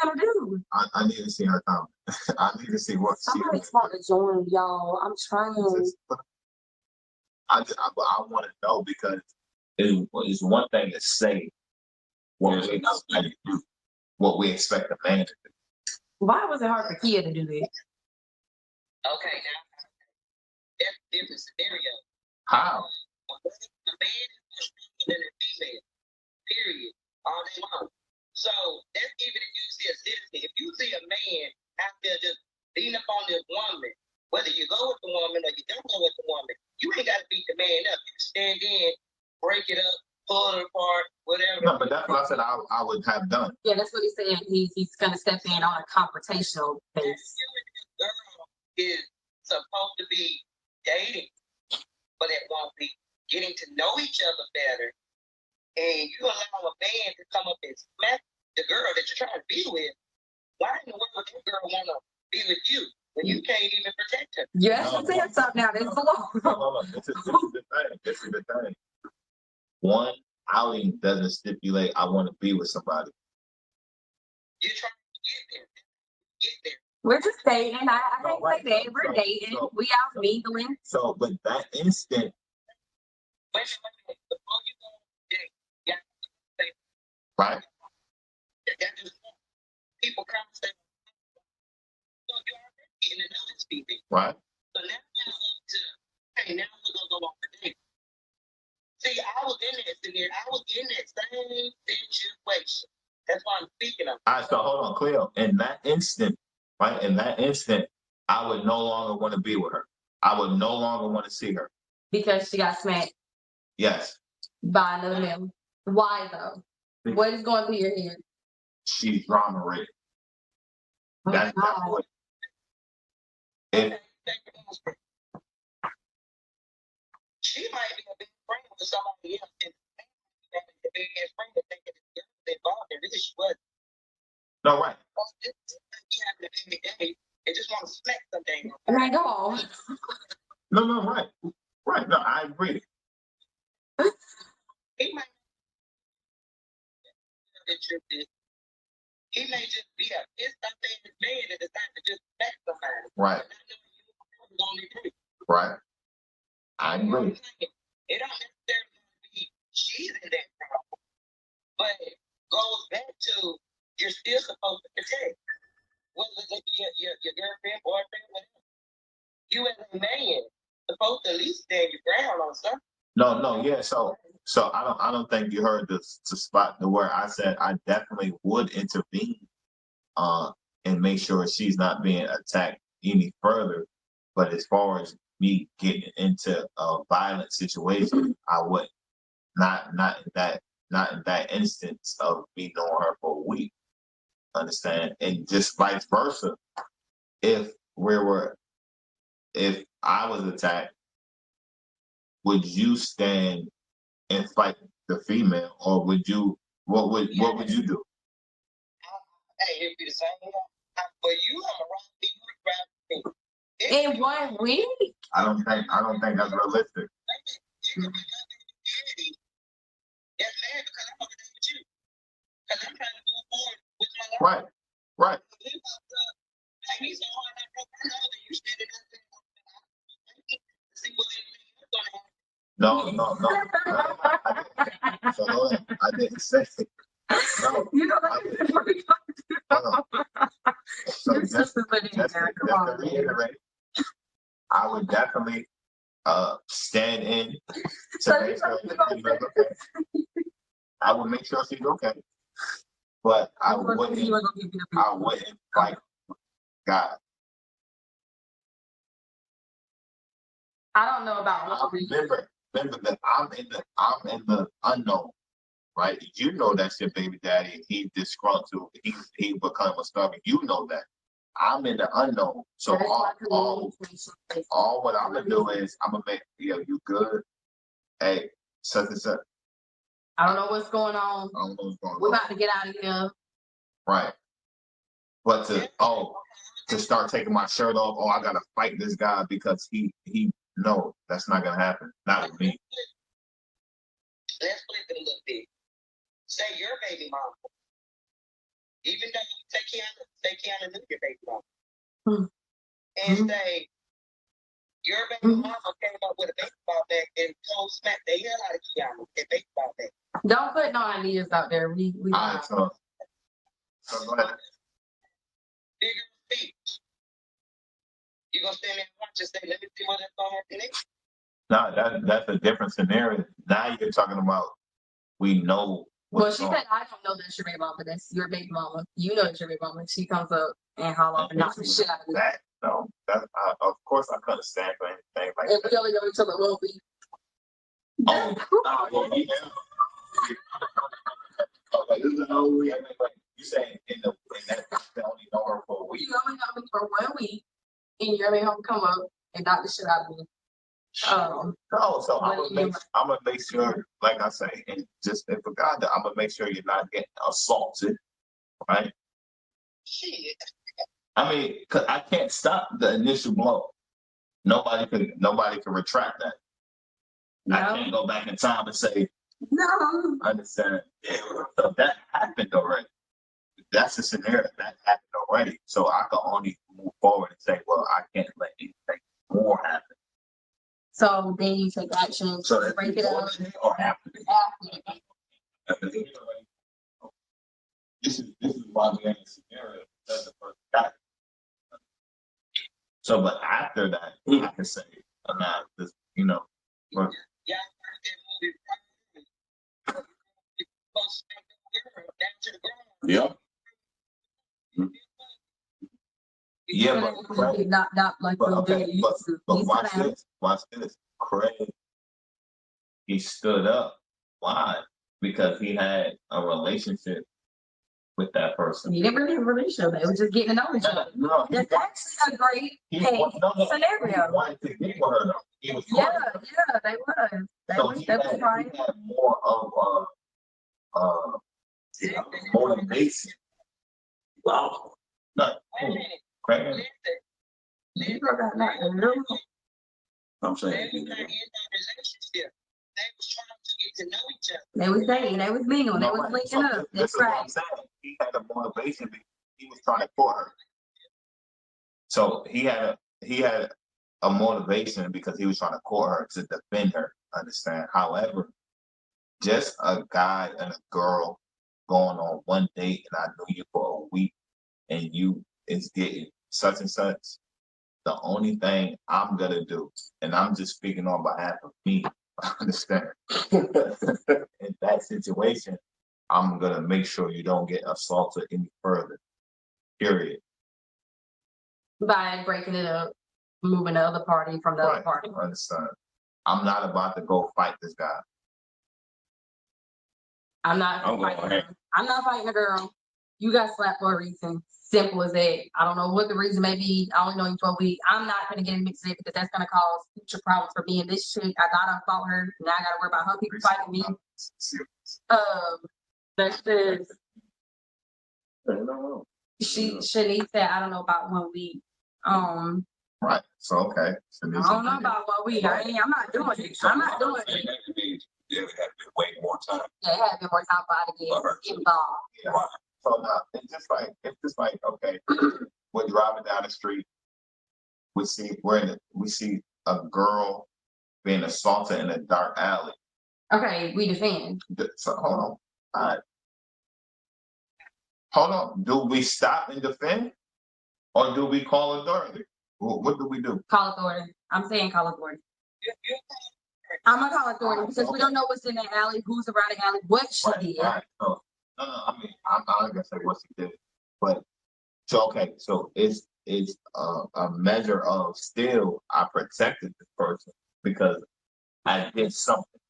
gonna do? I need to see her comment. I need to see what somebody's want to join, y'all. I'm trying. I want to know because it's one thing to say what we expect a man to do. Why was it hard for Kia to do it? Okay, now that's a different scenario. How? A man is more stronger than a female, period, all day long. So that's even if you see a citizen. If you see a man out there just beating up on this woman, whether you go with the woman or you don't go with the woman, you ain't got to beat the man up. You stand in, break it up, pull it apart, whatever. No, but that's what I said I would have done. Yeah, that's what he said. He's going to step in on a confrontational base. You and this girl is supposed to be dating, but it won't be getting to know each other better. And you allow a man to come up and smack the girl that you're trying to be with. Why in the world would that girl want to be with you when you can't even protect her? You actually said something now. That's the law. Hold on. This is the thing. This is the thing. One outing doesn't stipulate I want to be with somebody. You're trying to get there. Get there. We're just dating. I can't say that. We're dating. We out mingling. So, but that instant. Wait a minute. Before you go on a date, you have to say, right? That just people conversate. So you're already getting to know these people. Right. So now you're up to, hey, now we're going to go on a date. See, I was in that scenario. I was in that same situation. That's why I'm speaking of. All right, so hold on, Cleo. In that instant, right? In that instant, I would no longer want to be with her. I would no longer want to see her. Because she got smacked. Yes. By another man. Why though? Because what is going through your head? She's drama ready. That's what. If she might be a big friend with somebody else, and the big ass friend that thinking it's involved in this, she wasn't. No, right. They just want to smack something. Right, go on. No, right. Right. No, I agree. He might he may just be a pissed off man that decides to just smack somebody. Right. Right. I agree. It don't necessarily be she's in that problem, but it goes back to you're still supposed to protect. Whether it's your girlfriend, boyfriend, whatever. You as a man supposed to at least stand your ground on something. No, yeah. So I don't think you heard the spot where I said I definitely would intervene, and make sure she's not being attacked any further. But as far as me getting into a violent situation, I would not in that instance of me knowing her for a week. Understand? And just vice versa. If I was attacked, would you stand and fight the female, or would you? What would you do? Hey, it'd be the same. But you have a right to in 1 week? I don't think that's realistic. Yes, man, because I'm gonna with you. Because I'm trying to move forward with my life. Right. Me so hard, I know that you still see what No. So hold on. I didn't say No, You know that is before we go so Your sister's living in there. Come on. to reiterate, I would definitely stand in to make sure that she's okay. I would make sure she's okay. But I wouldn't like God. I don't know about Remember that I'm in the unknown, right? You know that's your baby daddy. He's disgruntled. He become a stubborn. You know that. I'm in the unknown. So all what I'm gonna do is I'm gonna make you good. Hey, such and such. I don't know what's going on. I don't know what's going on. We're about to get out of here. Right. But to start taking my shirt off, I gotta fight this guy because he no, that's not gonna happen. Not with me. Let's flip it a little bit. Say your baby mama. Even though say Kiana knew your baby mama. And say your baby mama came up with a baseball bat and told smack the hell out of Kiana with that baseball bat. Don't put no ideas out there. We All right, so go ahead. Bigger speech. You gonna stand there and watch and say, let me see what that's gonna happen next? No, that's a different scenario. Now you're talking about we know. Well, she said, I don't know that's your baby mama, but that's your baby mama. You know it's your baby mama. She comes up and holler and knock the shit out of you. That, no, of course I couldn't stand for anything like and that. We only know each other well. This is the whole week. You saying in that they only know her for a week? You only know me for 1 week, and you're gonna come up and knock the shit out of me. No, so I'm gonna make sure, like I say, and just if for God, I'm gonna make sure you're not getting assaulted, right? Shit. I mean, cause I can't stop the initial blow. Nobody can retract that. No. I can't go back in time and say, no. Understand? Yeah, so that happened already. That's a scenario that happened already. So I can only move forward and say, well, I can't let anything more happen. So then you take action. So break it up. Or after. This is why we have a scenario. That's the first guy. So, but after that, I can say, nah, this, but, yeah, yeah. Yeah, but not like watch this. Craig, he stood up. Why? Because he had a relationship with that person. He didn't really have a relationship. They were just getting to know each other. No, that's actually a great scenario. He wanted to get with her. He was yeah, they was. They was trying. He had more of motivation. Wow. No, Craig. You got nothing new. I'm saying. They was not in that relationship. They was trying to get to know each other. They was dating. They was mingle. They was linking up. That's right. What I'm saying. He had a motivation because he was trying to court her. So he had a motivation because he was trying to court her to defend her. Understand? However, just a guy and a girl going on one date, and I knew you for a week, and you is getting such and such. The only thing I'm gonna do, and I'm just speaking on behalf of me, understand? In that situation, I'm gonna make sure you don't get assaulted any further. Period. By breaking it up, moving the other party from the other party. I understand. I'm not about to go fight this guy. I'm not fighting a girl. You got slapped for a reason. Simple as that. I don't know what the reason may be. I only know you for a week. I'm not gonna get mixed in because that's gonna cause future problems for me and this chick. I thought I fought her. Now I gotta worry about her people fighting me. That's just Shanice said I don't know about 1 week. Right. So okay. I don't know about 1 week. I'm not doing it. I'm not doing it. It had been way more time. Yeah, it had been more time for her to get involved. Yeah. So now it's just like okay, we're driving down the street. We see a girl being assaulted in a dark alley. Okay, we defend. So hold on. All right. Hold on. Do we stop and defend, or do we call authority? What do we do? Call authority. I'm saying call authority. I'm gonna call authority because we don't know what's in the alley, who's around the alley, what she did. Right. No. I mean, I'm not gonna say what she did, but so okay. So it's a measure of still I protected this person because I did something.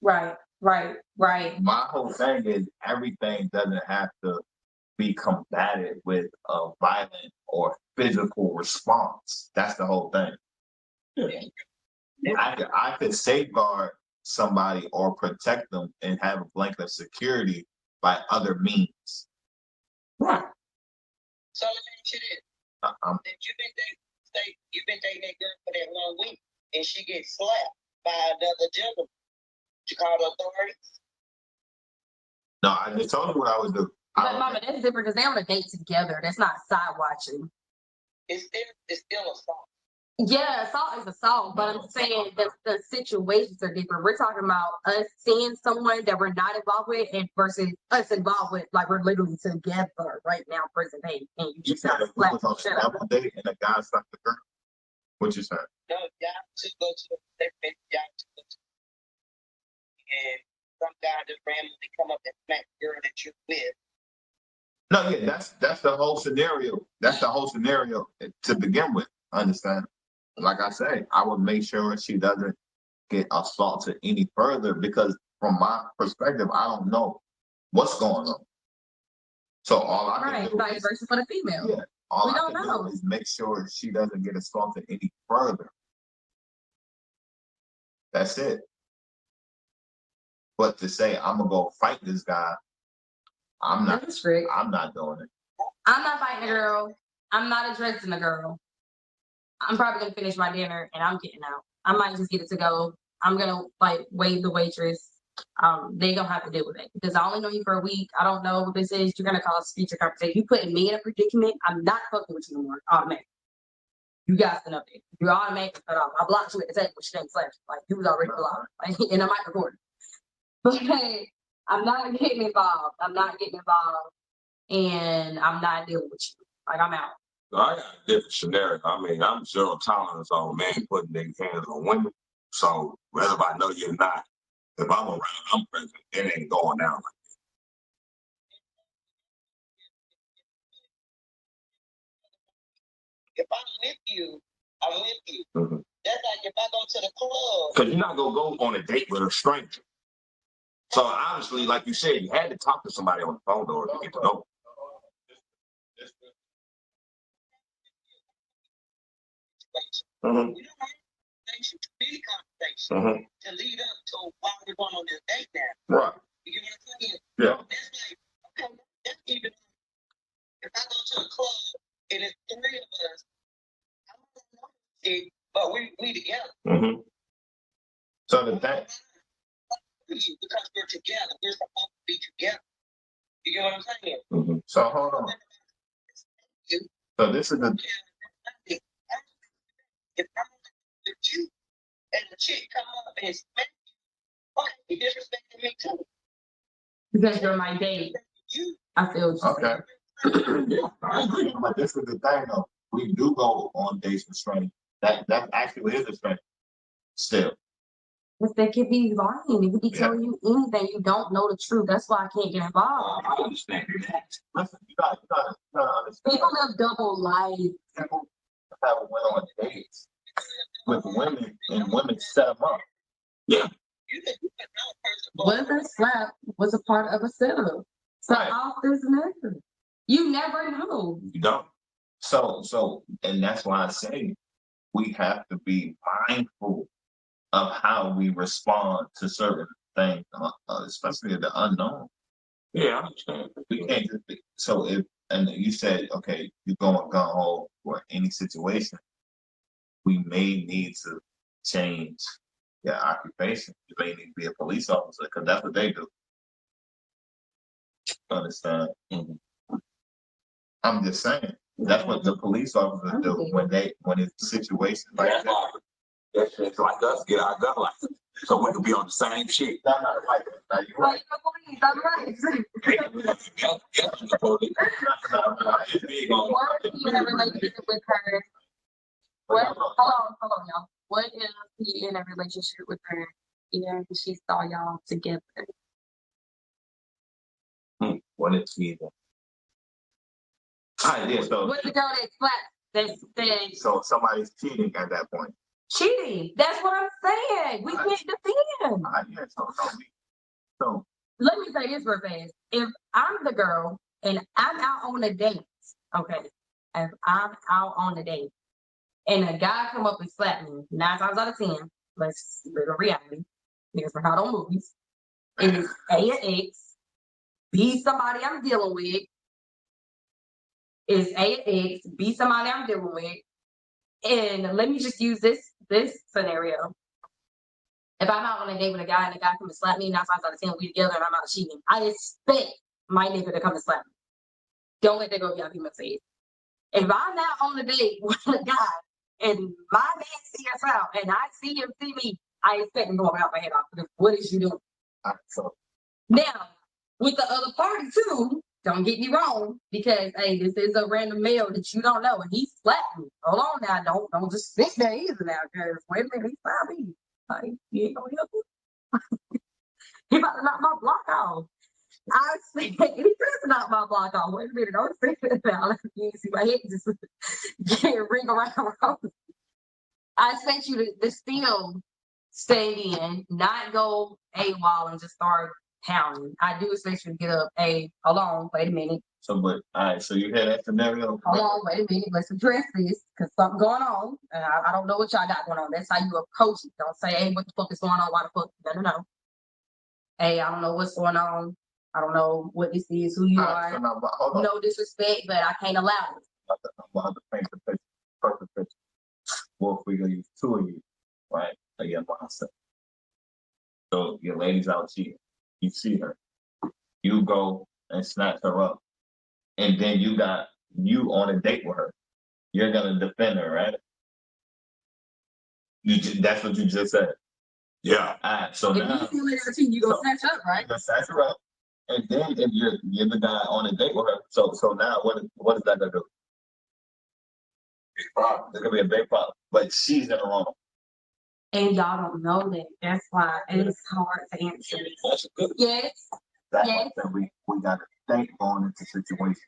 Right. My whole thing is everything doesn't have to be combated with a violent or physical response. That's the whole thing. I could safeguard somebody or protect them and have a blanket of security by other means. Right. So let me ask you this. If you've been dating that girl for that 1 week and she gets slapped by another gentleman, you call the authorities? No, I just told you what I would do. But mama, that's different because they're on a date together. That's not side watching. It's still assault. Yeah, assault is assault, but I'm saying that the situations are different. We're talking about us seeing someone that we're not involved with and versus us involved with, like we're literally together right now, present day. And you just have to slap the shit out of one day and a guy slapped the girl. What you saying? No, y'all to go to the and some guy just randomly come up and smack the girl that you're with. No, yeah, that's the whole scenario. That's the whole scenario to begin with. Understand? Like I say, I would make sure she doesn't get assaulted any further because from my perspective, I don't know what's going on. So all I can do vice versa for the female. Yeah, all I can do is make sure she doesn't get assaulted any further. That's it. But to say I'm gonna go fight this guy, I'm not doing it. I'm not fighting a girl. I'm not addressing a girl. I'm probably gonna finish my dinner and I'm getting out. I might just get it to go. I'm gonna wave the waitress. They gonna have to deal with it because I only know you for a week. I don't know what this is. You're gonna cause future conversation. You putting me in a predicament. I'm not fucking with you no more. Automatic. You guys can update. You're automatic. I blocked you at the table. She didn't slash. Like you was already blocked. Like, and I might record. But hey, I'm not getting involved. And I'm not dealing with you. Like I'm out. I got a different scenario. I mean, I'm zero tolerance on men putting their hands on women. So whether I know you or not, if I'm around, I'm present. It ain't going down like that. If I'm with you, I'm with you. Mm-hmm. That's like if I go to the club. Because you're not gonna go on a date with a stranger. So obviously, like you said, you had to talk to somebody on the phone or to get to know. Mm-hmm. We don't have conversation to be conversation to lead up to why we're going on this date now. Right. You get what I'm saying? Yeah. That's like, okay, that's even if I go to a club and it's 3 of us, I'm not know it, but we together. Mm-hmm. So the thing because we're together, we're supposed to be together. You get what I'm saying? Mm-hmm. So hold on. So this is the if I'm with you and the chick come up and smack you, okay, you disrespecting me too. Because you're my date. I feel okay. Yeah, I agree. But this is the thing though. We do go on dates with strangers. That actually is a stranger. Still. But they could be lying. They could be telling you anything. You don't know the truth. That's why I can't get involved. I understand that. Listen, you gotta understand. People live double lives. People have went on dates with women and women set them up. Yeah. Whether slap was a part of a setup. So off this never. You never know. You don't. So, and that's why I say we have to be mindful of how we respond to certain things, especially the unknown. Yeah, I understand. We can't just be, so if, and you said, okay, you're going gun ho for any situation, we may need to change your occupation. You may need to be a police officer because that's what they do. Understand? Mm-hmm. I'm just saying. That's what the police officers do when it's situations like that. It's like us get our gun license, so we can be on the same shit. Not right. Now, you're right. Stop right. What if he in a relationship with her? What? Hold on, y'all. What if he in a relationship with her and she saw y'all together? What if he? Yeah. So What's the girl that slapped? That so somebody's cheating at that point. cheating. That's what I'm saying. We can't defend. Yeah. So Let me say this real fast. If I'm the girl and I'm out on a date, okay. If I'm out on a date and a guy come up and slap me, 9 times out of 10, let's live in reality because we're not on movies. It is A and X, B somebody I'm dealing with. Is A and X, B somebody I'm dealing with. And let me just use this scenario. If I'm out on a date with a guy and the guy comes and slap me, 9 times out of 10 we together and I'm out cheating, I expect my nigga to come and slap me. Don't let that go beyond human faith. If I'm out on a date with a guy and my man see us out and I see him see me, I expect him to go out my head off. Because what is you doing? so Now, with the other party too, don't get me wrong, because hey, this is a random male that you don't know and he slapped me. Hold on now, don't just sit there either now, because wait a minute, he slapped me. Like, he ain't gonna help you. He about to knock my block off. I say he does knock my block off. Wait a minute, don't say that now. You see my head just get ring around. I expect you to still stay in, not go AWOL and just start pounding. I do expect you to get up. Hey, hold on, wait a minute. So, but all right. So you hear that scenario? Hold on, wait a minute. Let's address this because something going on. I don't know what y'all got going on. That's how you approach it. Don't say, hey, what the fuck is going on? Why the fuck? No. Hey, I don't know what's going on. I don't know what this is, who you are. So now, hold on. No disrespect, but I can't allow it. I'm about to paint the picture, perfect picture. Well, if we're gonna use two of you, right? Again, myself. So your lady's out cheating. You see her. You go and snatch her up, and then you got you on a date with her. You're gonna defend her, right? That's what you just said. Yeah. All right. So If now you see her later, you gonna snatch up, right? you're gonna snatch her up, and then if you're the guy on a date with her, so now what is that gonna do? Big problem. There's gonna be a big problem, but she's in the wrong. And y'all don't know that. That's why it's hard to answer. That's good. Yes. That's Yes. what we got to think going into situations.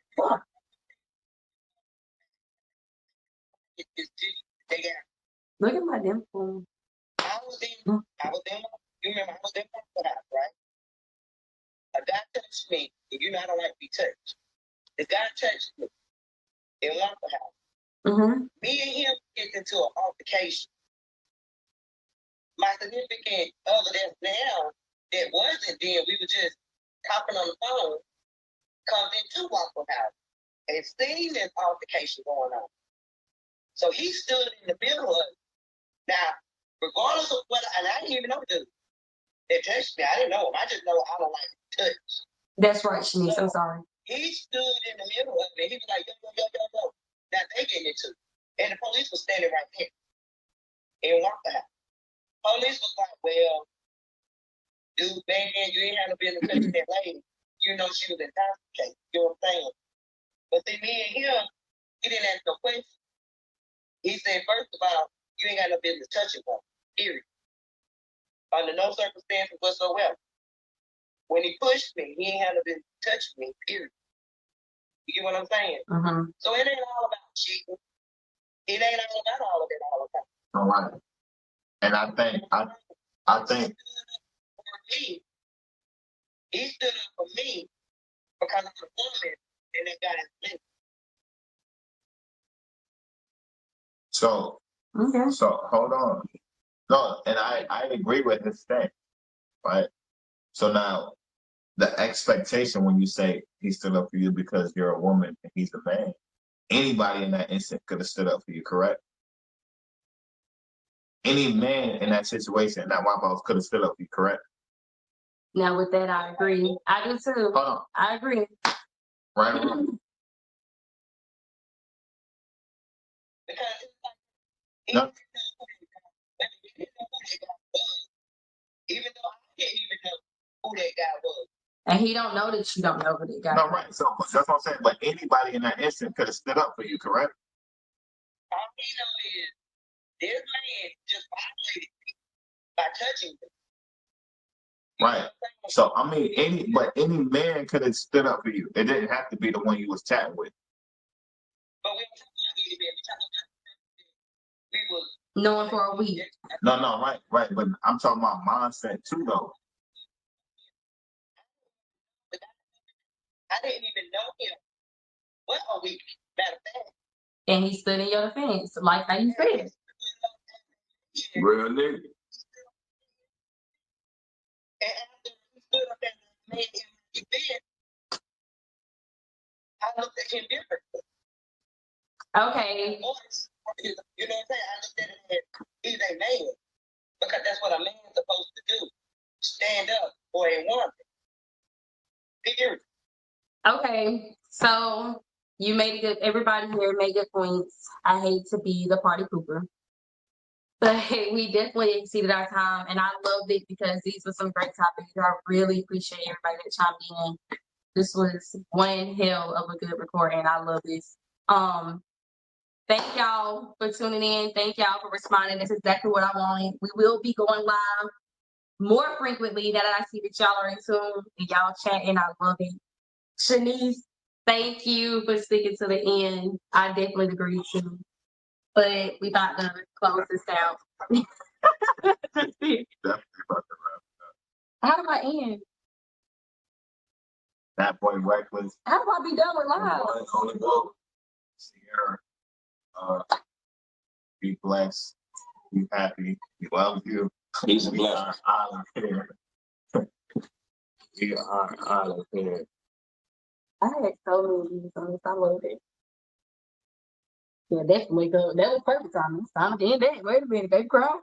They got. Look at my dimple. I was in. You remember I was in my house, right? A guy touched me, and you know I don't like to be touched. The guy touched me in Waffle House. Mm-hmm. Me and him get into an altercation. My significant other that's now, that wasn't then, we were just talking on the phone, comes into Waffle House and seen this altercation going on. So he stood in the middle of it. Now, regardless of what, and I didn't even know the dude that touched me. I didn't know him. I just know I don't like touch. That's right, Shanice. So, I'm sorry. He stood in the middle of it. And he was like, yo. Now they getting into it. And the police was standing right there in Waffle House. Police was like, well, dude, man, you ain't had no business touching that lady. You know she was intoxicated. You know what I'm saying? But then me and him, he didn't ask no question. He said, first of all, you ain't got no business touching one. Period. Under no circumstances whatsoever. When he pushed me, he ain't had no business touching me. Period. You get what I'm saying? Mm-hmm. So it ain't all about cheating. It ain't all about all of it all the time. All right. And I think For me, he stood up for me because of the woman and that guy is me. so. Okay. So hold on. No, and I agree with his stance, right? So now the expectation when you say he stood up for you because you're a woman and he's a man, anybody in that instant could have stood up for you, correct? Any man in that situation, that White House could have stood up for you, correct? Now with that, I agree. I do too. Hold on. I agree. Right or wrong? Because it's like, No. even though I didn't even know who that guy was. And he don't know that you don't know what it got. No, right. So that's what I'm saying. But anybody in that instant could have stood up for you, correct? All he know is this man just violated me by touching me. Right. So I mean, any man could have stood up for you. It didn't have to be the one you was chatting with. But we don't talk about any man. We was Knowing for a week. No, right. But I'm talking about mindset too, though. I didn't even know him. Well, a week, matter of fact. And he stood in your defense, like how you said. Real nigga. And after he stood up and made him defend, I looked at him differently. Okay. You know what I'm saying? I looked at it as he's a man. Because that's what a man's supposed to do. Stand up for a woman. Period. Okay. So you made good. Everybody here made good points. I hate to be the party pooper, but we definitely exceeded our time, and I loved it because these were some great topics. I really appreciate everybody that chimed in. This was one hell of a good recording. I love this. Thank y'all for tuning in. Thank y'all for responding. That's exactly what I wanted. We will be going live more frequently now that I see that y'all are in tune and y'all chatting. I love it. Shanice, thank you for sticking to the end. I definitely agree too. But we about to close this out. Definitely about to How do I end? That boy reckless. How do I be done with live? On the go. Sierra. Be blessed. Be happy. We love you. He's a We blessing. are out of here. We are out of here. I had so many views on this. I love it. Yeah, definitely. That was perfect timing. It's time to end that. Wait a minute, baby girl.